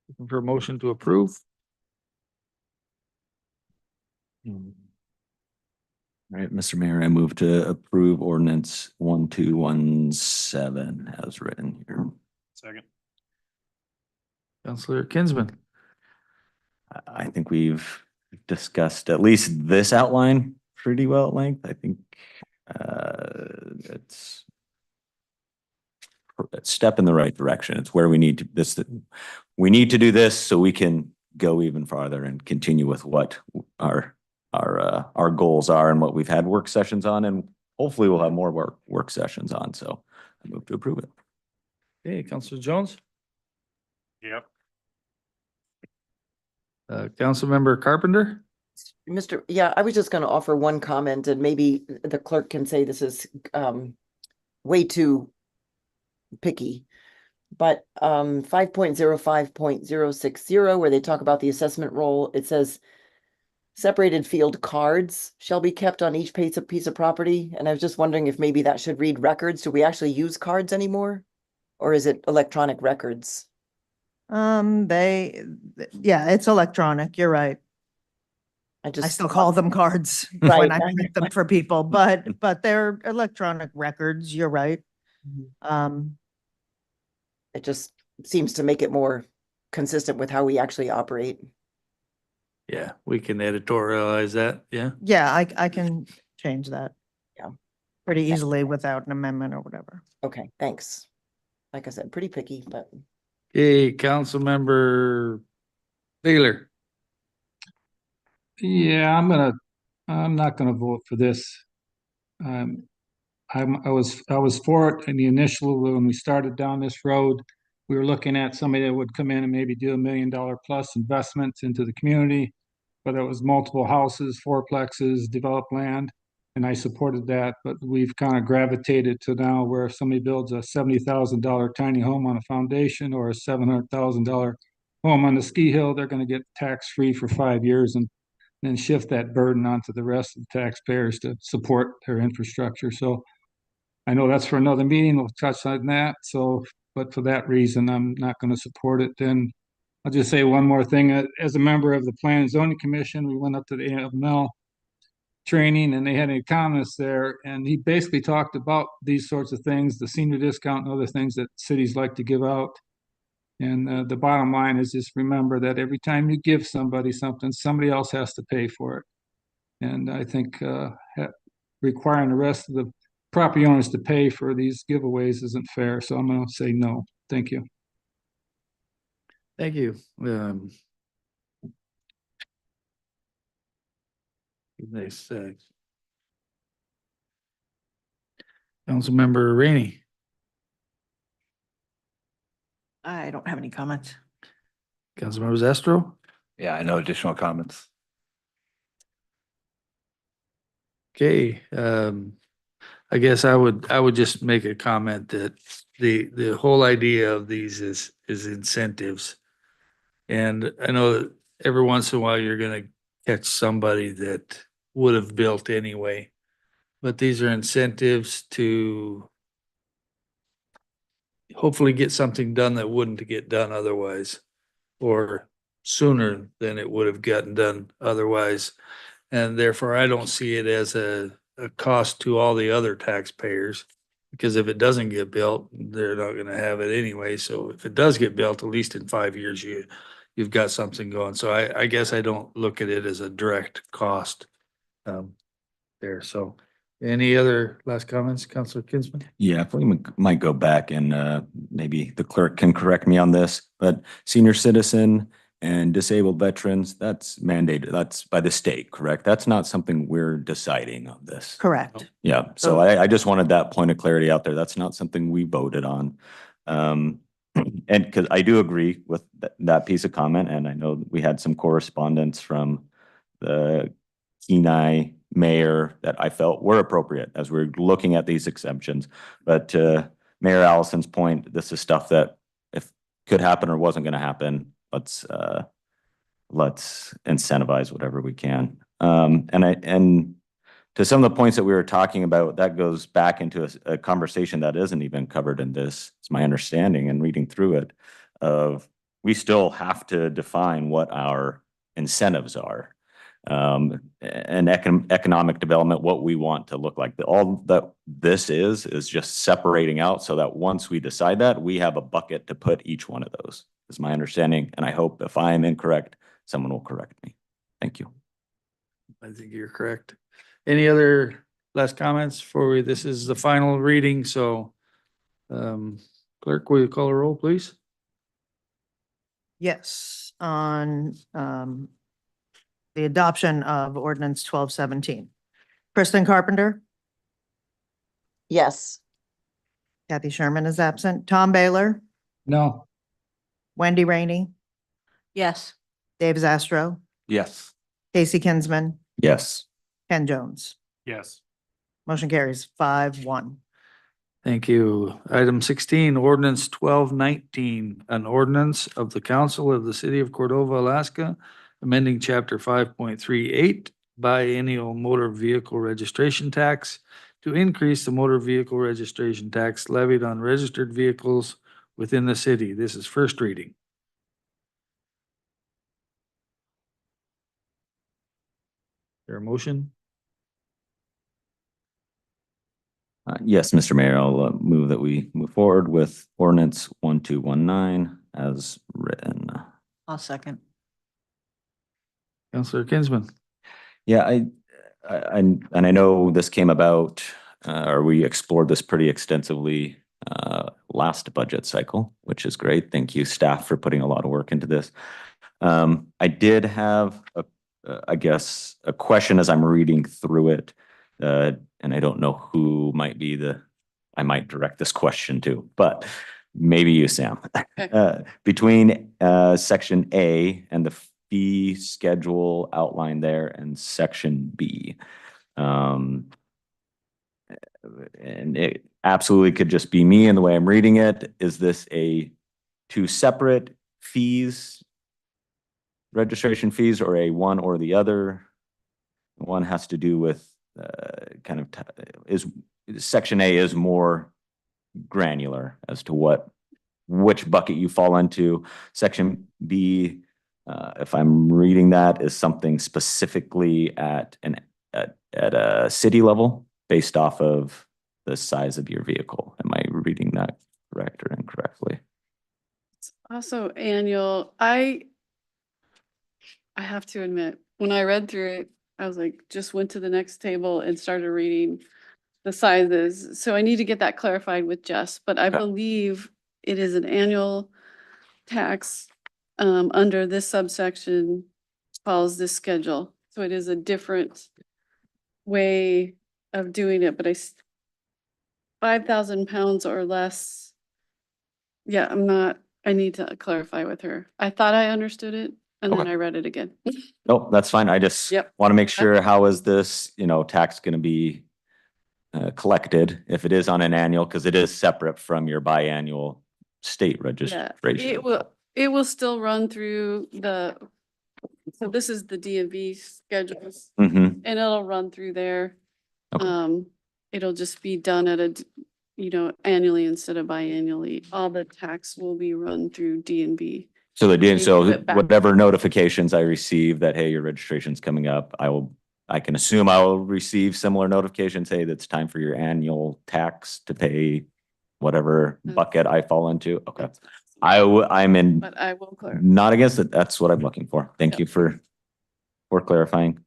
Looking for a motion to approve. All right, Mr. Mayor, I move to approve ordinance 1217 as written here. Second. Councillor Kinsman. I think we've discussed at least this outline pretty well at length. I think it's a step in the right direction. It's where we need to we need to do this so we can go even farther and continue with what our goals are and what we've had work sessions on, and hopefully we'll have more work sessions on. So I move to approve it. Okay, Councillor Jones. Yep. Councilmember Carpenter. Yeah, I was just going to offer one comment, and maybe the clerk can say this is way too picky. But 5.05.060, where they talk about the assessment role, it says separated field cards shall be kept on each piece of property. And I was just wondering if maybe that should read records. Do we actually use cards anymore? Or is it electronic records? Yeah, it's electronic. You're right. I I still call them cards Right. when I print them for people, but they're electronic records. You're right. It just seems to make it more consistent with how we actually operate. Yeah, we can editorialize that. Yeah. Yeah, I can change that. Yeah. Pretty easily without an amendment or whatever. Okay, thanks. Like I said, pretty picky, but Okay, Councilmember Baylor. Yeah, I'm not gonna vote for this. Um, I was for it in the initial, when we started down this road. We were looking at somebody that would come in and maybe do $1 million plus investments into the community. Whether it was multiple houses, fourplexes, developed land, and I supported that, but we've kind of gravitated to now where if somebody builds a $70,000 tiny home on a foundation or a $700,000 home on the ski hill, they're gonna get tax-free for 5 years and then shift that burden onto the rest of the taxpayers to support their infrastructure. So I know that's for another meeting. We'll touch on that. So, but for that reason, I'm not going to support it. Then I'll just say one more thing. As a member of the Plan and Zoning Commission, we went up to the AML training and they had an economist there, and he basically talked about these sorts of things, the senior discount and other things that cities like to give out. And the bottom line is just remember that every time you give somebody something, somebody else has to pay for it. And I think requiring the rest of the property owners to pay for these giveaways isn't fair. So I'm going to say no. Thank you. Thank you. Nice. Councilmember Rainey. I don't have any comments. Councilmember Zastro. Yeah, no additional comments. Okay, I guess I would just make a comment that the whole idea of these is incentives. And I know that every once in a while you're gonna catch somebody that would have built anyway. But these are incentives to hopefully get something done that wouldn't get done otherwise, or sooner than it would have gotten done otherwise. And therefore, I don't see it as a cost to all the other taxpayers. Because if it doesn't get built, they're not gonna have it anyway. So if it does get built, at least in 5 years, you've got something going. So I guess I don't look at it as a direct cost there. So any other last comments, Councilor Kinsman? Yeah, if we might go back and maybe the clerk can correct me on this, but senior citizen and disabled veterans, that's mandated, that's by the state, correct? That's not something we're deciding on this. Correct. Yeah, so I just wanted that point of clarity out there. That's not something we voted on. And because I do agree with that piece of comment, and I know we had some correspondence from the Kenai mayor that I felt were appropriate as we're looking at these exemptions. But to Mayor Allison's point, this is stuff that if could happen or wasn't going to happen, let's incentivize whatever we can. And to some of the points that we were talking about, that goes back into a conversation that isn't even covered in this. It's my understanding and reading through it of we still have to define what our incentives are. And economic development, what we want to look like. All that this is just separating out so that once we decide that, we have a bucket to put each one of those, is my understanding. And I hope if I am incorrect, someone will correct me. Thank you. I think you're correct. Any other last comments for this is the final reading, so clerk, will you call a roll, please? Yes, on the adoption of ordinance 1217. Kristen Carpenter, Yes. Kathy Sherman is absent. Tom Baylor, No. Wendy Rainey, Yes. Dave Zastro, Yes. Casey Kinsman, Yes. Ken Jones. Yes. Motion carries 5-1. Thank you. Item 16, ordinance 1219, an ordinance of the council of the city of Cordova, Alaska, amending chapter 5.38 biennial motor vehicle registration tax to increase the motor vehicle registration tax levied on registered vehicles within the city. This is first reading. There a motion? Yes, Mr. Mayor, I'll move that we move forward with ordinance 1219 as written. I'll second. Councilor Kinsman. Yeah, and I know this came about, or we explored this pretty extensively last budget cycle, which is great. Thank you, staff, for putting a lot of work into this. I did have I guess, a question as I'm reading through it. And I don't know who might be I might direct this question to, but maybe you, Sam. Between section A and the fee schedule outlined there and section B. And it absolutely could just be me and the way I'm reading it. Is this two separate fees, registration fees, or a one or the other? One has to do with section A is more granular as to which bucket you fall into. Section B, if I'm reading that, is something specifically at a city level based off of the size of your vehicle. Am I reading that correct or incorrectly? It's also annual. I have to admit, when I read through it, I was like, just went to the next table and started reading the sizes. So I need to get that clarified with Jess, but I believe it is an annual tax under this subsection follows this schedule. So it is a different way of doing it, but 5,000 pounds or less. Yeah, I need to clarify with her. I thought I understood it and then I read it again. No, that's fine. I just want to make sure, how is this, tax going to be collected if it is on an annual, because it is separate from your biannual state registration. It will still run through so this is the DMV schedules Mm-hmm. and it'll run through there. Okay. It'll just be done at annually instead of biannually. All the tax will be run through DMV. So do it back. whatever notifications I receive that, hey, your registration's coming up, I can assume I will receive similar notifications, hey, that's time for your annual tax to pay whatever bucket I fall into. Okay. I'm in, But I will clarify. not against it. That's what I'm looking for. Thank you for clarifying.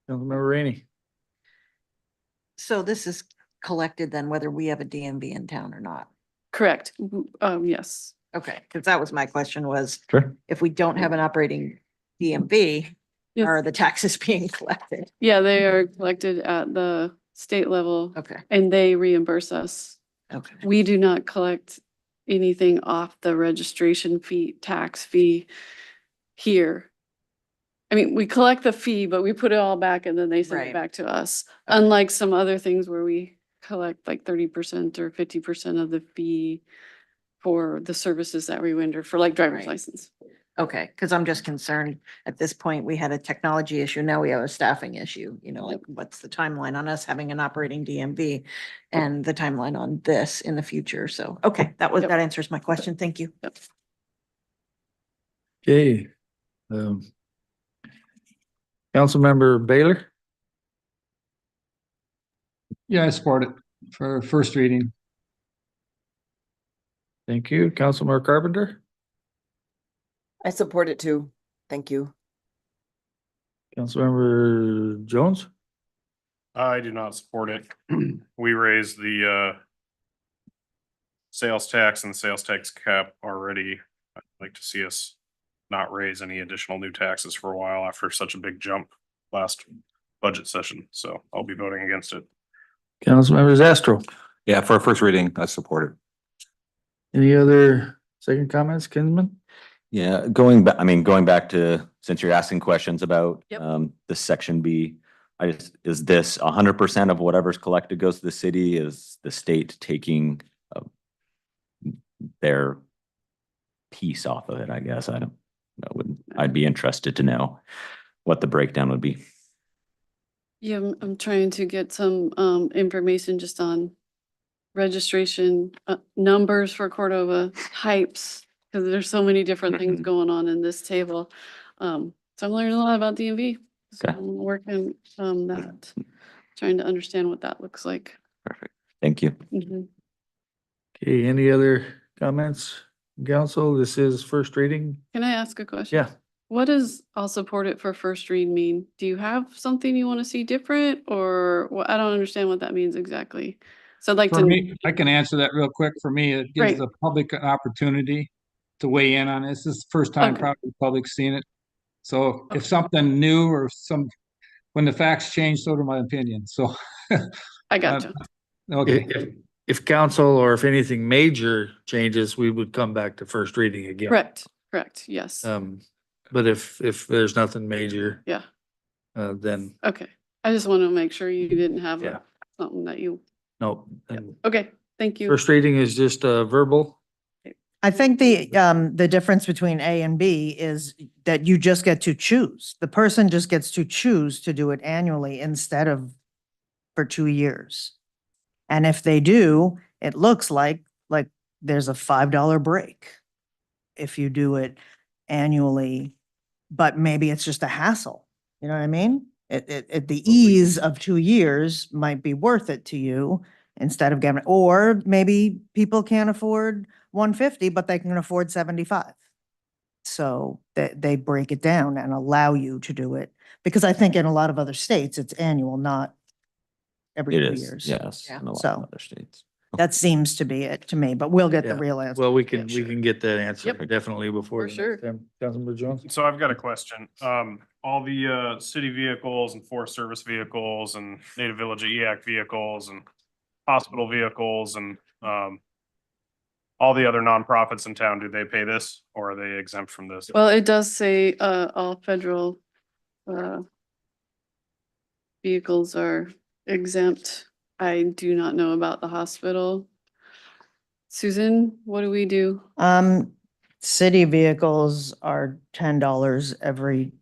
Councilmember Rainey. So this is collected then whether we have a DMV in town or not? Correct. Yes. Okay, because that was my question was, Sure. if we don't have an operating DMV, Yes. are the taxes being collected? Yeah, they are collected at the state level Okay, and they reimburse us. okay. We do not collect anything off the registration fee, tax fee here. I mean, we collect the fee, but we put it all back and then they send Right. it back to us. Unlike some other things where we collect like 30% or 50% of the fee for the services that we render for like driver's Right. license. Okay, because I'm just concerned, at this point, we had a technology issue, now we have a staffing issue, like what's the timeline on us having an operating DMV and the timeline on this in the future, so, okay, that Yep. answers my question, thank you. Okay. Councilmember Baylor. Yeah, I support it for first reading. Thank you. Councilmember Carpenter. I support it too. Thank you. Councilmember Jones. I do not support it. We raised the sales tax and sales tax cap already. I'd like to see us not raise any additional new taxes for a while after such a big jump last budget session. So I'll be voting against it. Councilmember Zastro. Yeah, for a first reading, I support it. Any other second comments, Kinsman? Yeah, going back to, since you're asking questions about Yep. the section B, is this 100% of whatever's collected goes to the city? Is the state taking their piece off of it? I guess I'd be interested to know what the breakdown would be. Yeah, I'm trying to get some information just on registration numbers for Cordova types, because there's so many different things going on in this table. So I'm learning a lot about DMV. So Okay. I'm working that, trying to understand what that looks like. Perfect. Thank you. Mhm. Okay, any other comments? Council, this is first reading. Can I ask a question? Yeah. What does I'll support it for first read mean? Do you have something you want to see different or I don't understand what that means exactly. So I'd like For to, me, I can answer that real quick. For me, it gives Great. the public an opportunity to weigh in on this. This is the first time Okay. probably the public's seen it. So Okay. if something new or when the facts change, so do my opinion. So, I gotcha. okay. If council or if anything major changes, we would come back to first reading again. Correct, yes, But if there's nothing major, yeah, then okay. I just want to make sure you didn't have Yeah. something that you, no. And okay, thank you. first reading is just verbal. I think the difference between A and B is that you just get to choose. The person just gets to choose to do it annually instead of for 2 years. And if they do, it looks like there's a $5 break if you do it annually, but maybe it's just a hassle. You know what I mean? The ease of 2 years might be worth it to you instead of getting, or maybe people can't afford 150, but they can afford 75. So they break it down and allow you to do it. Because I think in a lot of other states, it's annual, not every It 2 is, years. yes, Yeah. in a lot So- of other states. That seems to be it to me, but we'll get the Yeah. real answer. Well, we Yeah, can get that answer Yep. definitely before. For the sure. next time. Councilmember Jones? So I've got a question. All the city vehicles and Forest Service vehicles and Native Village EAC vehicles and hospital vehicles and all the other nonprofits in town, do they pay this or are they exempt from this? Well, it does say, all federal, vehicles are exempt. I do not know about the hospital. Susan, what do we do? City vehicles are $10 every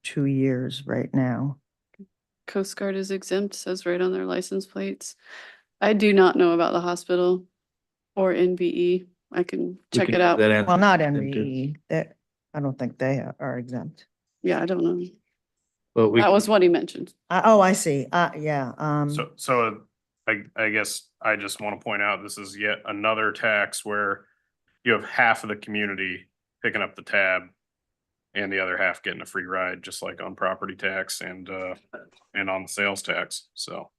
2 years right now. Coast Guard is exempt, says right on their license plates. I do not know about the hospital or NVE. I can check We it can out. get that answer Well, not then, too. NVE, I don't think they are exempt. Yeah, I don't know. But we, That was what he mentioned. I see, yeah, So I guess I just want to point out, this is yet another tax where you have half of the community picking up the tab and the other half getting a free ride, just like on property tax and on the sales tax, so.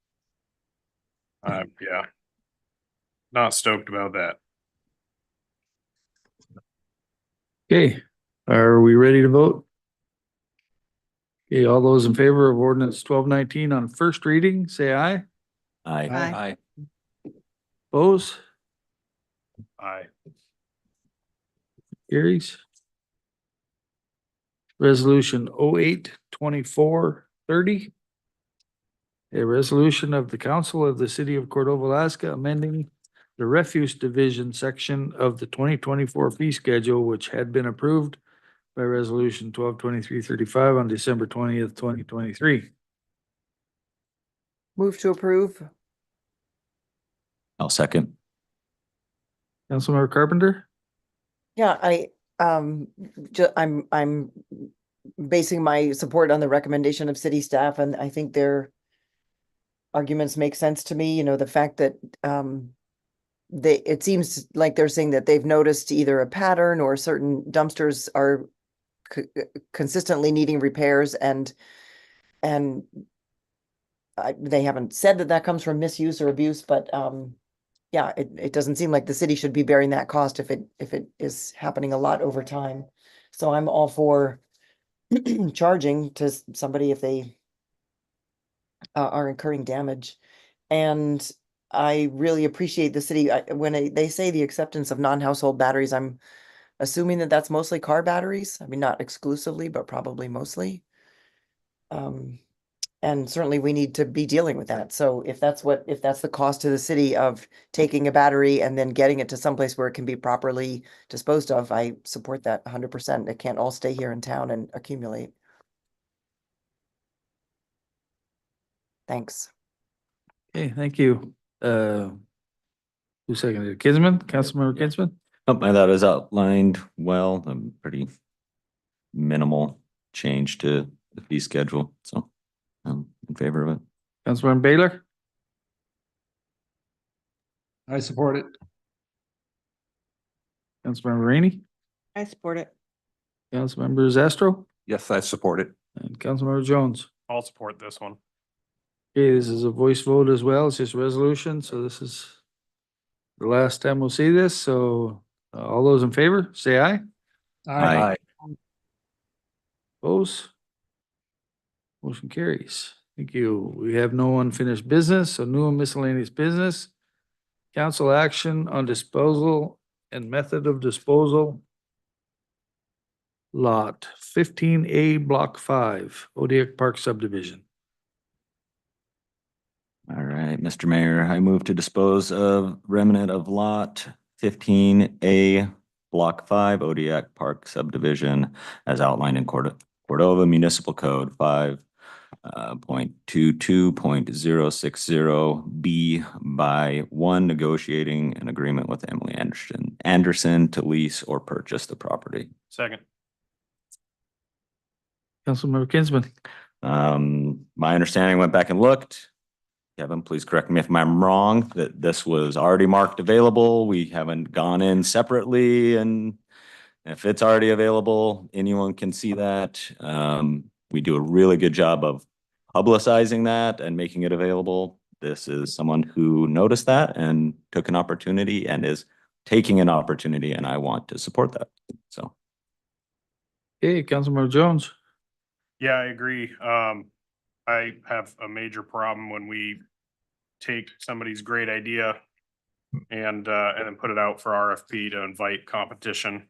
Yeah. Not stoked about that. okay, are we ready to vote? Okay, all those in favor of ordinance 1219 on first reading, say aye. Aye. Aye. Oppose? I, Carries. Resolution 08-2430. A resolution of the Council of the City of Cordova, Alaska, amending the refuse division section of the 2024 fee schedule, which had been approved by resolution 122335 on December 20th, 2023. Move to approve. I'll second. Councilmember Carpenter? Yeah, I'm basing my support on the recommendation of city staff, and I think their arguments make sense to me. You know, the fact that, it seems like they're saying that they've noticed either a pattern or certain dumpsters are consistently needing repairs and they haven't said that that comes from misuse or abuse, but, yeah, it doesn't seem like the city should be bearing that cost if it is happening a lot over time. So I'm all for charging to somebody if they are incurring damage. And I really appreciate the city, when they say the acceptance of non-household batteries, I'm assuming that that's mostly car batteries. I mean, not exclusively, but probably mostly. And certainly we need to be dealing with that. So if that's the cost to the city of taking a battery and then getting it to someplace where it can be properly disposed of, I support that 100%. It can't all stay here in town and accumulate. Thanks. Okay, thank you. Who seconded it? Kinsman? Councilmember Kinsman? Oh, and that is outlined well, pretty minimal change to the fee schedule, so I'm in favor of it. Councilmember Baylor? I support it. Councilmember Rainey? I support it. Councilmember Zastro? Yes, I support it. And Councilmember Jones? I'll support this one. Okay, this is a voice vote as well. It's just a resolution, so this is the last time we'll see this, so all those in favor, say aye. Aye. Oppose? Motion carries. Thank you. We have no unfinished business, so no miscellaneous business. Council action on disposal and method of disposal. Lot 15A, Block 5, Odiak Park subdivision. All right, Mr. Mayor, I move to dispose of remnant of lot 15A, Block 5, Odiak Park subdivision as outlined in Cordova Municipal Code 5.22.060B by one, negotiating an agreement with Emily Anderson to lease or purchase the property. Second. Councilmember Kinsman. My understanding, went back and looked. Kevin, please correct me if I'm wrong, that this was already marked available. We haven't gone in separately, and if it's already available, anyone can see that. We do a really good job of publicizing that and making it available. This is someone who noticed that and took an opportunity and is taking an opportunity, and I want to support that. So. Hey, Councilmember Jones. Yeah, I agree. I have a major problem when we take somebody's great idea and then put it out for RFP to invite competition.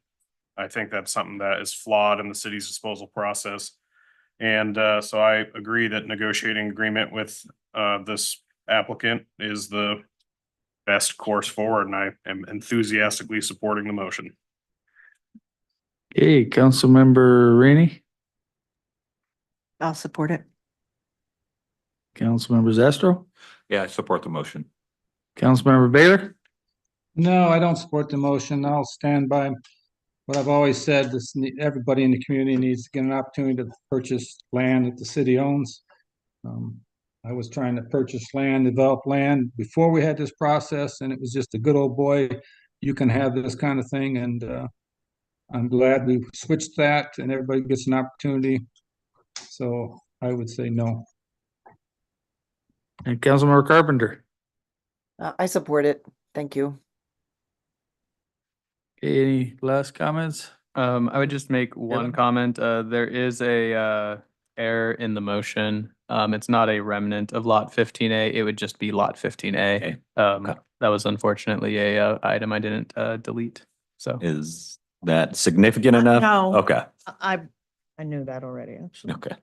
I think that's something that is flawed in the city's disposal process. And so I agree that negotiating agreement with this applicant is the best course forward, and I am enthusiastically supporting the motion. Hey, Councilmember Rainey. I'll support it. Councilmember Zastro. Yeah, I support the motion. Councilmember Baylor. No, I don't support the motion. I'll stand by what I've always said. Everybody in the community needs to get an opportunity to purchase land that the city owns. I was trying to purchase land, develop land before we had this process, and it was just a good old boy. You can have this kind of thing, and I'm glad we switched that and everybody gets an opportunity. So I would say no. And Councilmember Carpenter. I support it. Thank you. Okay, any last comments? I would just make one Kevin? comment. There is a error in the motion. It's not a remnant of lot 15A. It would just be lot 15A. Okay. Okay. That was unfortunately a item I didn't delete. So Is that significant enough? No. Okay, I knew that already, actually. okay.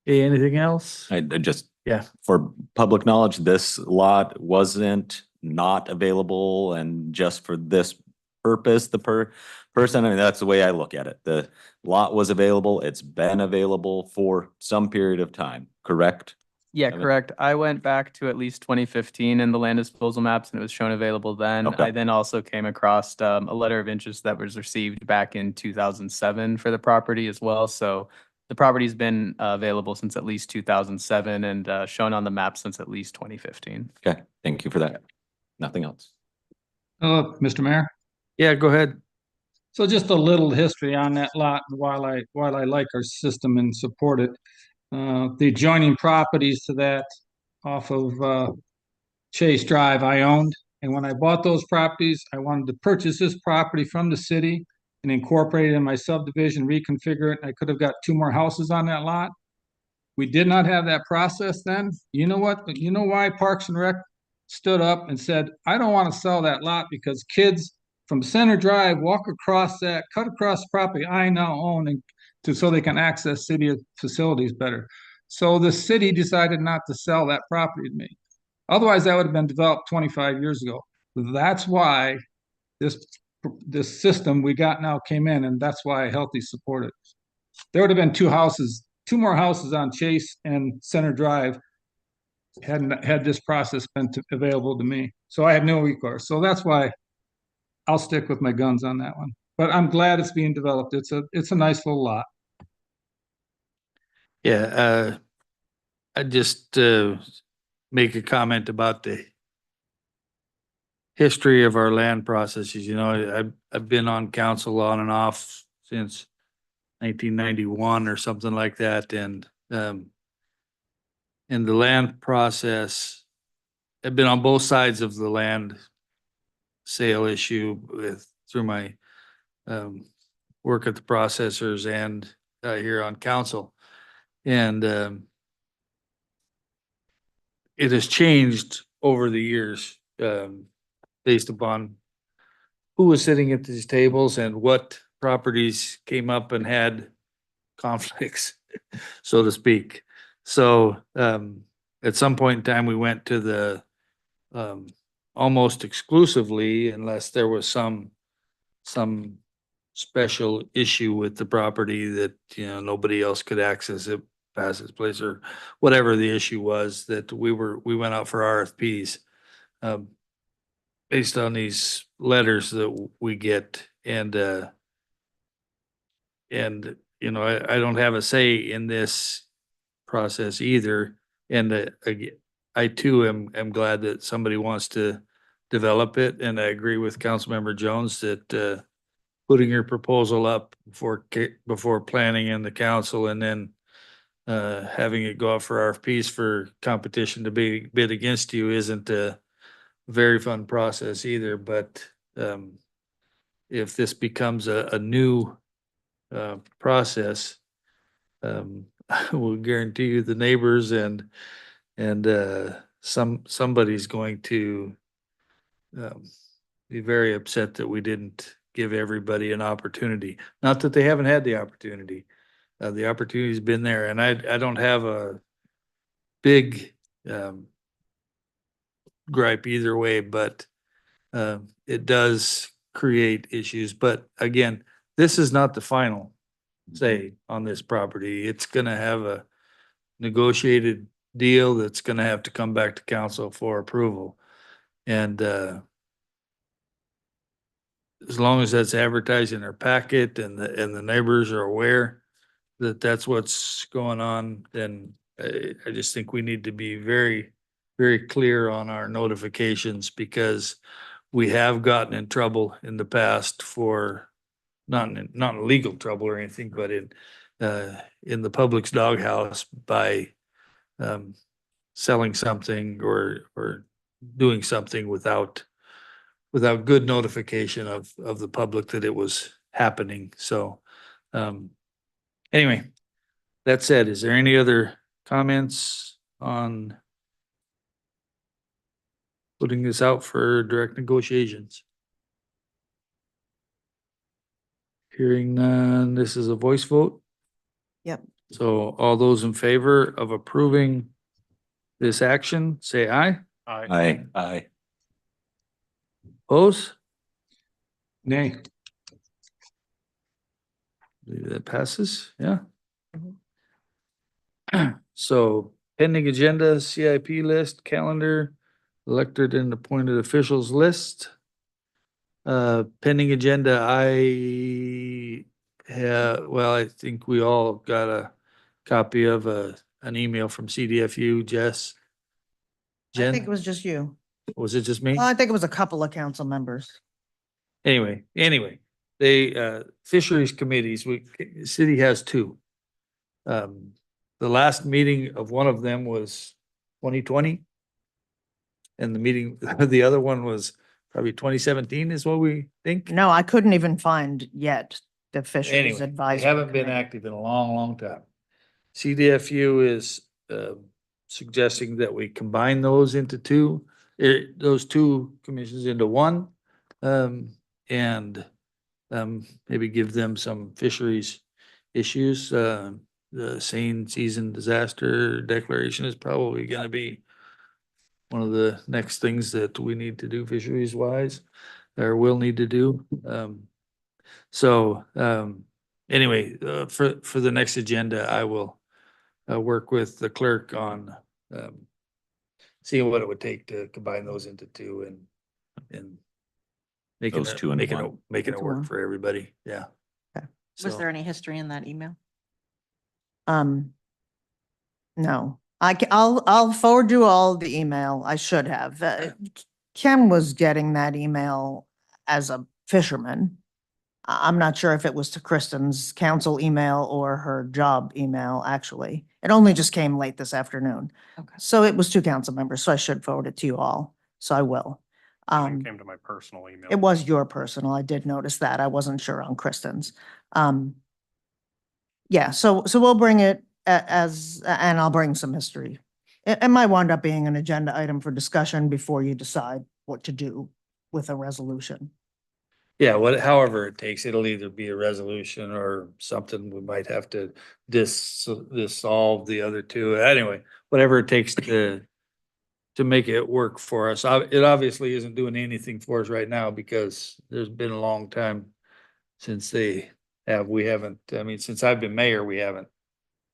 Hey, anything else? I just, Yeah. for public knowledge, this lot wasn't not available and just for this purpose, the person, I mean, that's the way I look at it. The lot was available. It's been available for some period of time, correct? yeah, Evan? correct. I went back to at least 2015 in the land disposal maps and it was shown available then. Okay. I then also came across a letter of interest that was received back in 2007 for the property as well. So the property's been available since at least 2007 and shown on the map since at least 2015. Okay, thank you for that. Nothing else. Hello, Mr. Mayor. Yeah, go ahead. So just a little history on that lot and while I like our system and support it. The adjoining properties to that off of Chase Drive I owned. And when I bought those properties, I wanted to purchase this property from the city and incorporate it in my subdivision, reconfigure it. I could have got 2 more houses on that lot. We did not have that process then. You know what? You know why Parks and Rec stood up and said, I don't want to sell that lot because kids from Center Drive walk across that, cut across the property I now own and so they can access city facilities better. So the city decided not to sell that property to me. Otherwise, that would have been developed 25 years ago. That's why this system we got now came in, and that's why I healthy support it. There would have been 2 more houses on Chase and Center Drive had this process been available to me. So I had no recourse. So that's why I'll stick with my guns on that one. But I'm glad it's being developed. It's a nice little lot. Yeah, I just make a comment about the history of our land processes. You know, I've been on council on and off since 1991 or something like that, and in the land process, I've been on both sides of the land sale issue through my work at the processors and here on council. And it has changed over the years based upon who was sitting at these tables and what properties came up and had conflicts, so to speak. So at some point in time, we went to the almost exclusively, unless there was some special issue with the property that, you know, nobody else could access it past its place, or whatever the issue was, that we went out for RFPs based on these letters that we get. And you know, I don't have a say in this process either. And again, I too am glad that somebody wants to develop it. And I agree with Councilmember Jones that putting your proposal up before planning in the council, and then having it go out for RFPs for competition to bid against you isn't a very fun process either. But if this becomes a new process, I will guarantee you the neighbors and somebody's going to be very upset that we didn't give everybody an opportunity. Not that they haven't had the opportunity. The opportunity's been there, and I don't have a big gripe either way, but it does create issues. But again, this is not the final say on this property. It's gonna have a negotiated deal that's gonna have to come back to council for approval. And as long as that's advertised in our packet and the neighbors are aware that that's what's going on, then I just think we need to be very, very clear on our notifications, because we have gotten in trouble in the past for not in legal trouble or anything, but in the public's doghouse by selling something or doing something without good notification of the public that it was happening. So anyway, that said, is there any other comments on putting this out for direct negotiations? Hearing none, this is a voice vote. Yep. So all those in favor of approving this action, say aye. Aye. Aye. Oppose? Nay. Believe that passes, yeah. So pending agenda, CIP list, calendar, elected and appointed officials list. Pending agenda, I think we all got a copy of an email from CDFU, Jess. I think it Jen, was just you. was it just me? Well, I think it was a couple of council members. Anyway, they, fisheries committees, city has two. The last meeting of one of them was 2020. And the meeting, the other one was probably 2017 is what we think. No, I couldn't even find yet the fisheries Anyway, they advisory. haven't been committee. active in a long, long time. CDFU is suggesting that we combine those into those two commissions into one. And maybe give them some fisheries issues. The sane season disaster declaration is probably gonna be one of the next things that we need to do fisheries wise, or will need to do. Anyway, for the next agenda, I will work with the clerk on seeing what it would take to combine those into two and making Those it, two into making it, one. making it Into work one. for everybody, yeah. Okay. Was So- there any history in that email? No, I'll forward you all the email. I should have. Ken was getting that email as a fisherman. I'm not sure if it was to Kristen's council email or her job email, actually. It only just came late this afternoon. Okay. So it was 2 council members, so I should forward it to you all. So I will. It came to my personal email. It was your personal. I did notice that. I wasn't sure on Kristen's. Yeah, so we'll bring it and I'll bring some history. It might wind up being an agenda item for discussion before you decide what to do with a resolution. Yeah, however it takes, it'll either be a resolution or something. We might have to dissolve the other two. Anyway, whatever it takes to make it work for us. It obviously isn't doing anything for us right now because there's been a long time since we haven't, I mean, since I've been mayor, we haven't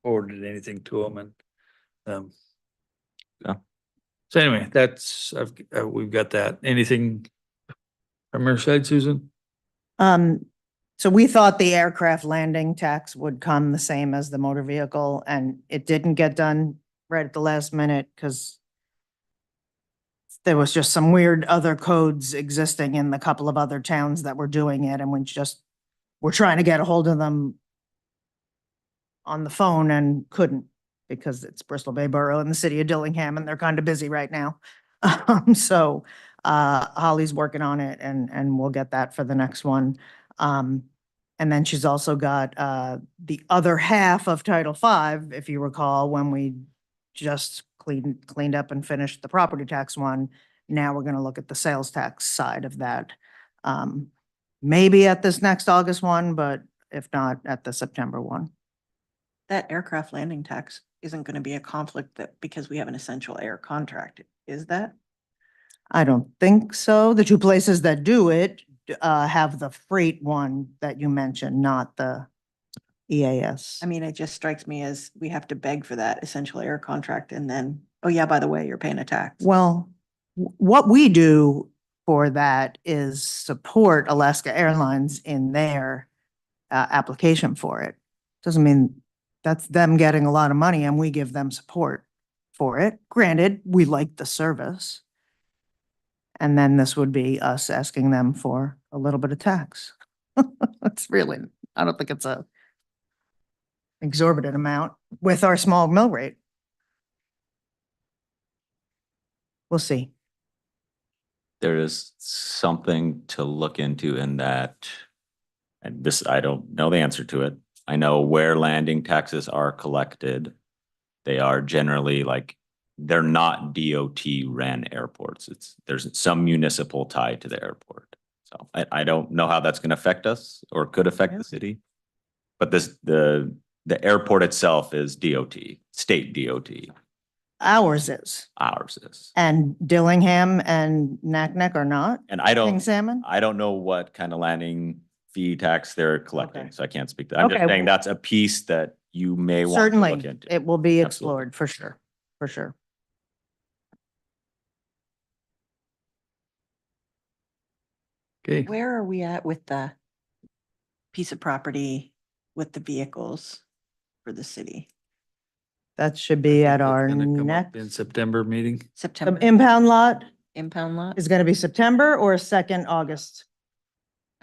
forwarded anything to them and, Yeah. So anyway, we've got that. Anything from your side, Susan? So we thought the aircraft landing tax would come the same as the motor vehicle, and it didn't get done right at the last minute because there was just some weird other codes existing in the couple of other towns that were doing it, and we're trying to get a hold of them on the phone and couldn't because it's Bristol Bay Borough and the city of Dillingham, and they're kind of busy right now. So Holly's working on it and we'll get that for the next one. And then she's also got the other half of Title V, if you recall, when we just cleaned up and finished the property tax one. Now we're gonna look at the sales tax side of that. Maybe at this next August one, but if not, at the September one. That aircraft landing tax isn't gonna be a conflict because we have an essential air contract, is that? I don't think so. The 2 places that do it have the freight one that you mentioned, not the EAS. I mean, it just strikes me as we have to beg for that essential air contract and then, oh yeah, by the way, you're paying a tax. Well, what we do for that is support Alaska Airlines in their application for it. Doesn't mean that's them getting a lot of money and we give them support for it. Granted, we like the service. And then this would be us asking them for a little bit of tax. It's really, I don't think it's a exorbitant amount with our small mill rate. We'll see. There is something to look into in that, and this, I don't know the answer to it. I know where landing taxes are collected. They are generally they're not DOT ran airports. There's some municipal tie to the airport. So I don't know how that's gonna affect us or could affect the city. But the airport itself is DOT, state DOT. Ours is. Ours is. And Dillingham and Naknek are not? And I King don't, Salmon? I don't know what kind of landing fee tax they're collecting, Okay. so I can't speak to that. I'm just Okay, saying well- that's a piece that you may want to look Certainly, into. it will be Absolutely. explored for sure, for sure. Okay, Where are we at with the piece of property with the vehicles for the city? That should be at our in next, September meeting. the September impound lot impound lot? is gonna be September or 2nd August?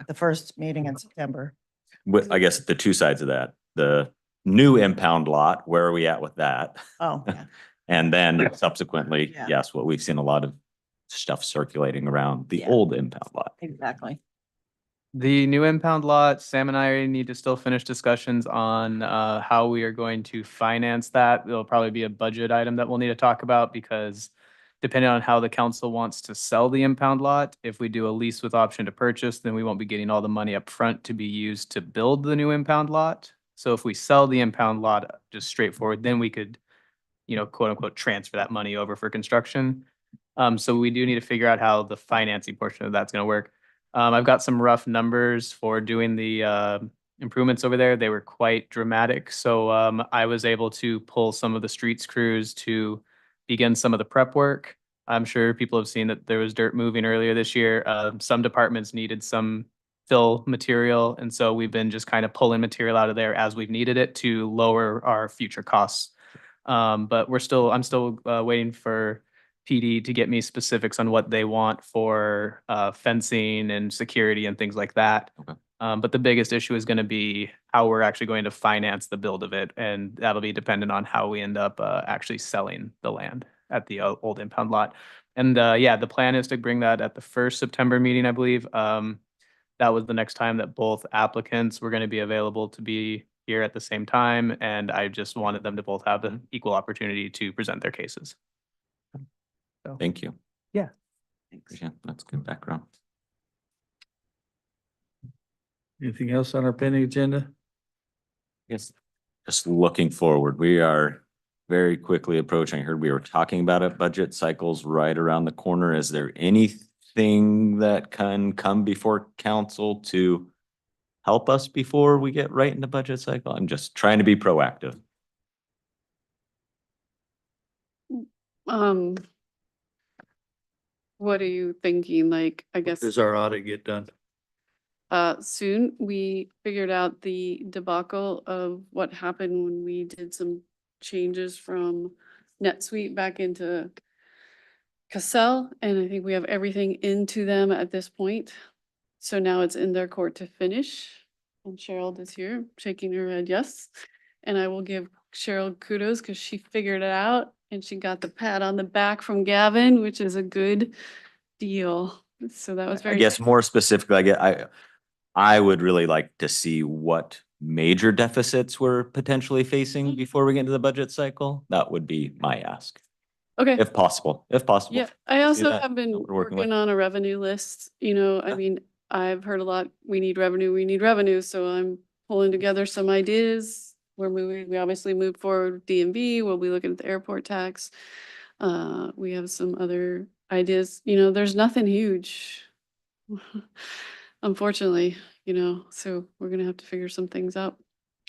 The first meeting in September. With, I guess, the 2 sides of that, the new impound lot, where are we at with that? Oh, yeah. And then subsequently, Yeah. yes, what we've seen a lot of stuff circulating around the Yeah. old impound lot. Exactly. The new impound lot, Sam and I need to still finish discussions on how we are going to finance that. There'll probably be a budget item that we'll need to talk about because depending on how the council wants to sell the impound lot, if we do a lease with option to purchase, then we won't be getting all the money up front to be used to build the new impound lot. So if we sell the impound lot just straightforward, then we could, quote unquote, transfer that money over for construction. So we do need to figure out how the financing portion of that's going to work. I've got some rough numbers for doing the improvements over there. They were quite dramatic. So I was able to pull some of the streets crews to begin some of the prep work. I'm sure people have seen that there was dirt moving earlier this year. Some departments needed some fill material. And so we've been just kind of pulling material out of there as we've needed it to lower our future costs. But I'm still waiting for PD to get me specifics on what they want for fencing and security and things like that. Okay. But the biggest issue is going to be how we're actually going to finance the build of it. And that'll be dependent on how we end up actually selling the land at the old impound lot. And yeah, the plan is to bring that at the first September meeting, I believe. That was the next time that both applicants were going to be available to be here at the same time. And I just wanted them to both have an equal opportunity to present their cases. So, Thank you. yeah. Yeah, that's good background. Anything else on our pending agenda? Yes. Just looking forward, we are very quickly approaching. I heard we were talking about it, budget cycles right around the corner. Is there anything that can come before council to help us before we get right into budget cycle? I'm just trying to be proactive. What are you thinking? Like, I guess. Does our audit get done? Soon we figured out the debacle of what happened when we did some changes from NetSuite back into Cassell, and I think we have everything into them at this point. So now it's in their court to finish. And Cheryl is here shaking her head yes. And I will give Cheryl kudos because she figured it out and she got the pat on the back from Gavin, which is a good deal. So that was I very. guess more specifically, I would really like to see what major deficits we're potentially facing before we get into the budget cycle. That would be my ask, Okay. if possible. Yeah, I see also that, have been what we're working with. working on a revenue list, you know, I Yeah. mean, I've heard a lot, we need revenue, so I'm pulling together some ideas. We obviously moved forward with DMV, we'll be looking at the airport tax. We have some other ideas, you know, there's nothing huge. Unfortunately, you know, so we're gonna have to figure some things out.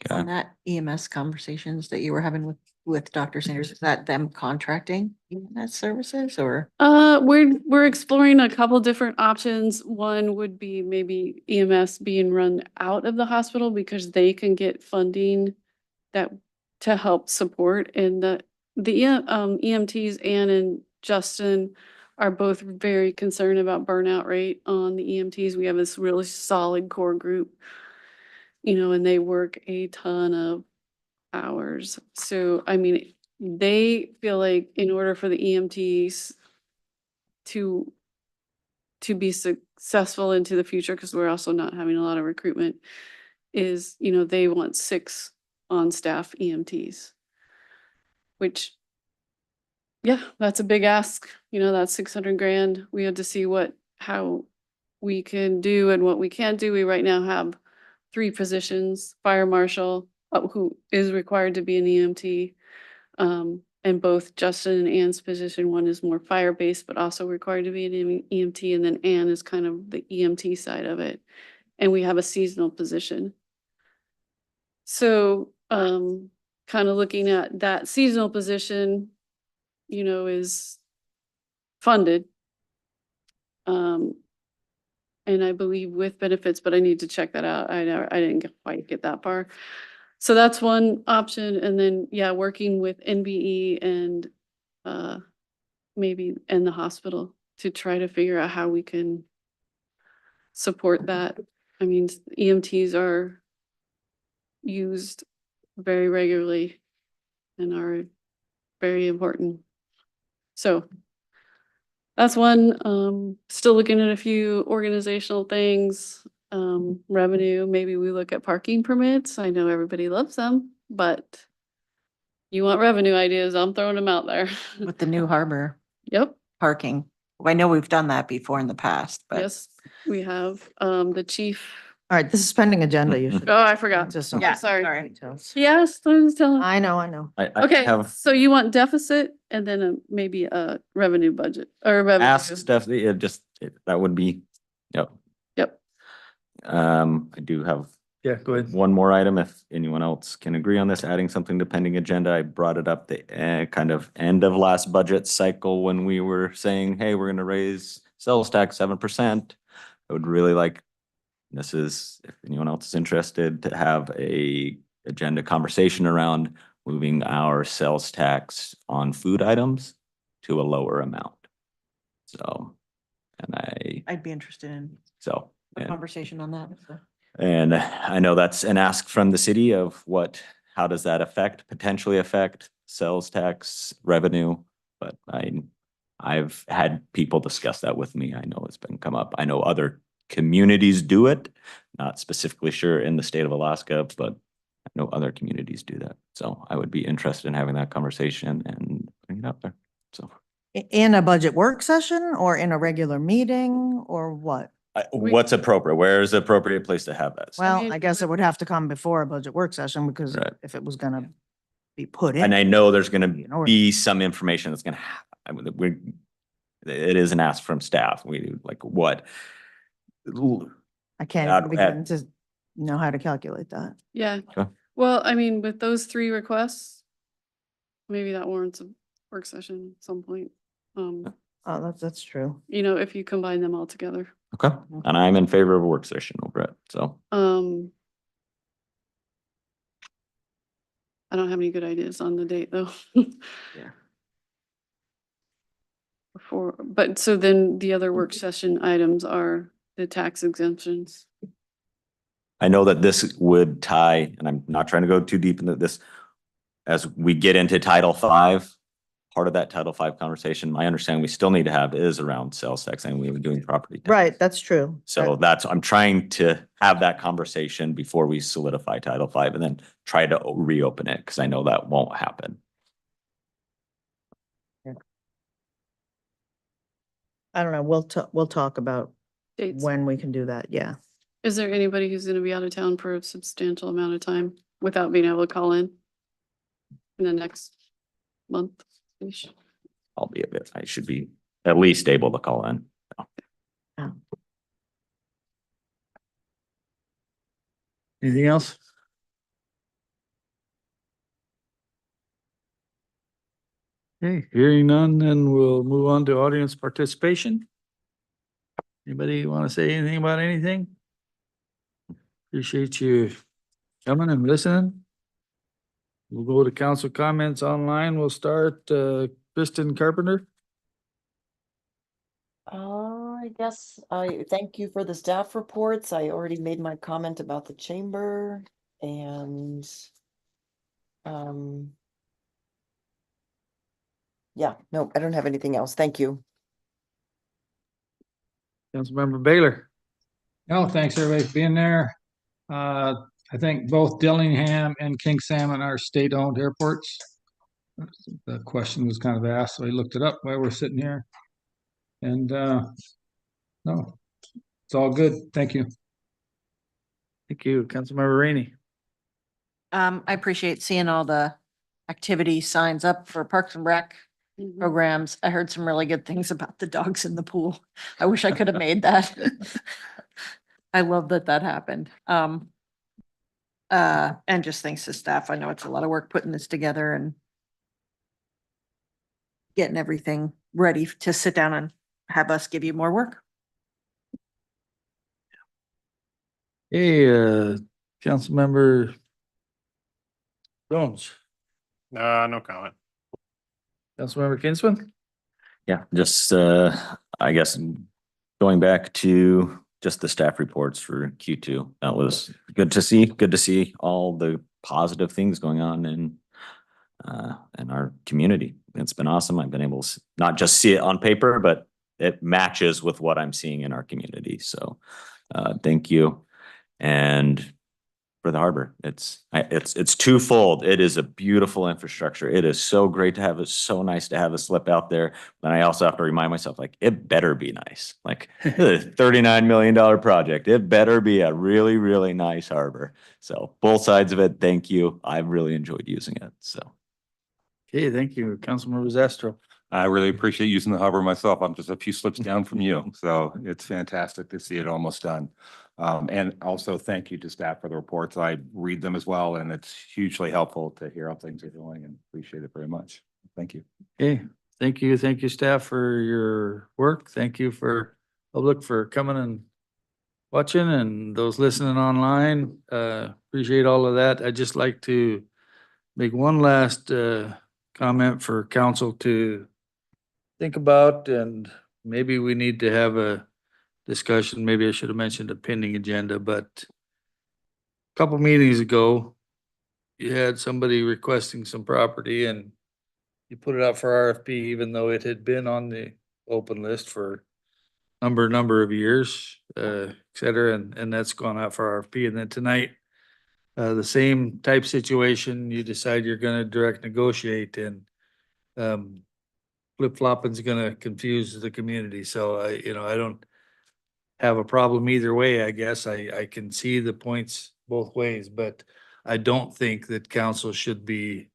Okay. On that EMS conversations that you were having with Dr. Sanders, is that them contracting EMS services or? We're exploring a couple different options. One would be maybe EMS being run out of the hospital because they can get funding that to help support, and the EMTs, Ann and Justin, are both very concerned about burnout rate on the EMTs. We have this really solid core group, you know, and they work a ton of hours. So, I mean, they feel like in order for the EMTs to be successful into the future, because we're also not having a lot of recruitment, is, you know, they want 6 on-staff EMTs, which, yeah, that's a big ask, you know, that's 600 grand. We have to see how we can do and what we can't do. We right now have 3 positions, fire marshal, who is required to be an EMT. And both Justin and Ann's position, one is more fire-based, but also required to be an EMT, and then Ann is kind of the EMT side of it. And we have a seasonal position. So, kind of looking at that seasonal position, you know, is funded. And I believe with benefits, but I need to check that out. I didn't quite get that far. So that's one option. And then, yeah, working with NBE and maybe in the hospital to try to figure out how we can support that. I mean, EMTs are used very regularly and are very important. So that's one. Still looking at a few organizational things, revenue. Maybe we look at parking permits. I know everybody loves them, but you want revenue ideas, I'm throwing them out there. With the new harbor Yep, parking. I know we've done that before in the past, but. yes, we have, the chief. All right, this is pending agenda. You should. Oh, I forgot. Just Yeah, some sorry. details. Yes, I was telling. I know. I Okay, have so you want deficit and then maybe a revenue budget or revenue. asked Stephanie, that would be, yep. Yep. I do have Yeah, go ahead. one more item, if anyone else can agree on this, adding something to pending agenda. I brought it up the kind of end of last budget cycle when we were saying, hey, we're gonna raise sales tax 7%. I would really like, if anyone else is interested, to have a agenda conversation around moving our sales tax on food items to a lower amount. So, and I'd be interested in so. a and- conversation on that. So. And I know that's an ask from the city of how does that potentially affect sales tax revenue? But I've had people discuss that with me. I know it's been come up. I know other communities do it, not specifically sure in the state of Alaska, but I know other communities do that. So I would be interested in having that conversation and bring it up there. So In a budget work session or in a regular meeting or what? what's appropriate? Where is the appropriate place to have that? Well, mean, I guess it would have to come before a budget work session because Right. if it was gonna be put in. And I know there's gonna in order. be some information that's gonna happen. It is an ask from staff. We like what? I can't At- even begin to know how to calculate that. Yeah, Okay. well, I mean, with those 3 requests, maybe that warrants a work session at some point. Oh, that's true. You know, if you combine them all together. Okay, and I'm in favor of a work session over it, so. I don't have any good ideas on the date though. Yeah. But so then the other work session items are the tax exemptions. I know that this would tie, and I'm not trying to go too deep into this, as we get into Title V, part of that Title V conversation, my understanding we still need to have is around sales tax and we were doing property tax. Right, that's true. So I'm trying to have that conversation before we solidify Title V and then try to reopen it, because I know that won't happen. I don't know. We'll talk about Dates. when we can do that. Yeah. Is there anybody who's gonna be out of town for a substantial amount of time without being able to call in the next month? I'll be a bit, I should be at least able to call in. Anything else? Okay, hearing none, then we'll move on to audience participation. Anybody want to say anything about anything? Appreciate you coming and listening. We'll go to council comments online. We'll start, Kristen Carpenter. I guess I thank you for the staff reports. I already made my comment about the chamber and yeah, no, I don't have anything else. Thank you. Councilmember Baylor. No, thanks everybody for being there. I think both Dillingham and King Salmon are state-owned airports. The question was kind of asked, so I looked it up while we're sitting here. And no, it's all good. Thank you. Thank you, Councilmember Rainey. I appreciate seeing all the activity signs up for Parks and Rec programs. I heard some really good things about the dogs in the pool. I wish I could have made that. I love that happened. And just thanks to staff. I know it's a lot of work putting this together and getting everything ready to sit down and have us give you more work. Hey, Councilmember Jones. No comment. Councilmember Kinsman. Yeah, just, I guess, going back to just the staff reports for Q2. That was good to see all the positive things going on in our community. It's been awesome. I've been able to not just see it on paper, but it matches with what I'm seeing in our community. So, thank you. And for the harbor, it's twofold. It is a beautiful infrastructure. It is so great to have it. So nice to have a slip out there. But I also have to remind myself, like, it better be nice. Like, $39 million project. It better be a really, really nice harbor. So both sides of it, thank you. I've really enjoyed using it. So. Okay, thank you, Councilmember Zastro. I really appreciate using the harbor myself. I'm just a few slips down from you. So it's fantastic to see it almost done. And also thank you to staff for the reports. I read them as well, and it's hugely helpful to hear how things are going and appreciate it very much. Thank you. Okay, thank you, staff, for your work. Thank you for public for coming and watching, and those listening online. Appreciate all of that. I'd just like to make one last comment for council to think about, and maybe we need to have a discussion. Maybe I should have mentioned a pending agenda, but couple meetings ago, you had somebody requesting some property and you put it out for RFP, even though it had been on the open list for number of years, et cetera, and that's gone out for RFP. And then tonight, the same type situation, you decide you're gonna direct negotiate and, flip-flopping's gonna confuse the community. So I don't have a problem either way, I guess. I can see the points both ways, but I don't think that council should be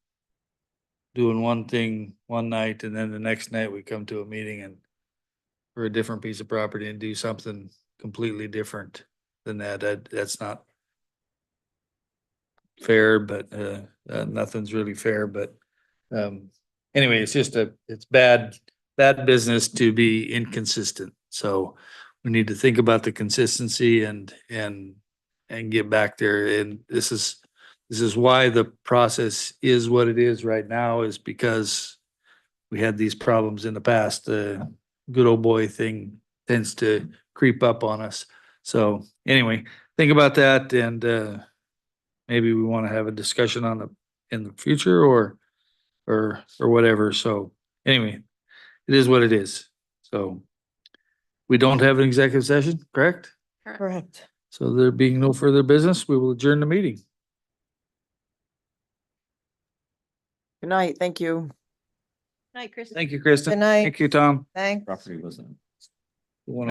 doing one thing one night and then the next night we come to a meeting and for a different piece of property and do something completely different than that. That's not fair, but nothing's really fair, but anyway, it's bad business to be inconsistent. So we need to think about the consistency and get back there. And this is why the process is what it is right now, is because we had these problems in the past. The good old boy thing tends to creep up on us. So anyway, think about that, and maybe we want to have a discussion in the future or whatever. So anyway, it is what it is. So we don't have an executive session, correct? Correct. So there being no further business, we will adjourn the meeting. Good night, thank you. Night, Chris. Thank you, Kristen. Good night. Thank you, Tom. Thanks. Property was in.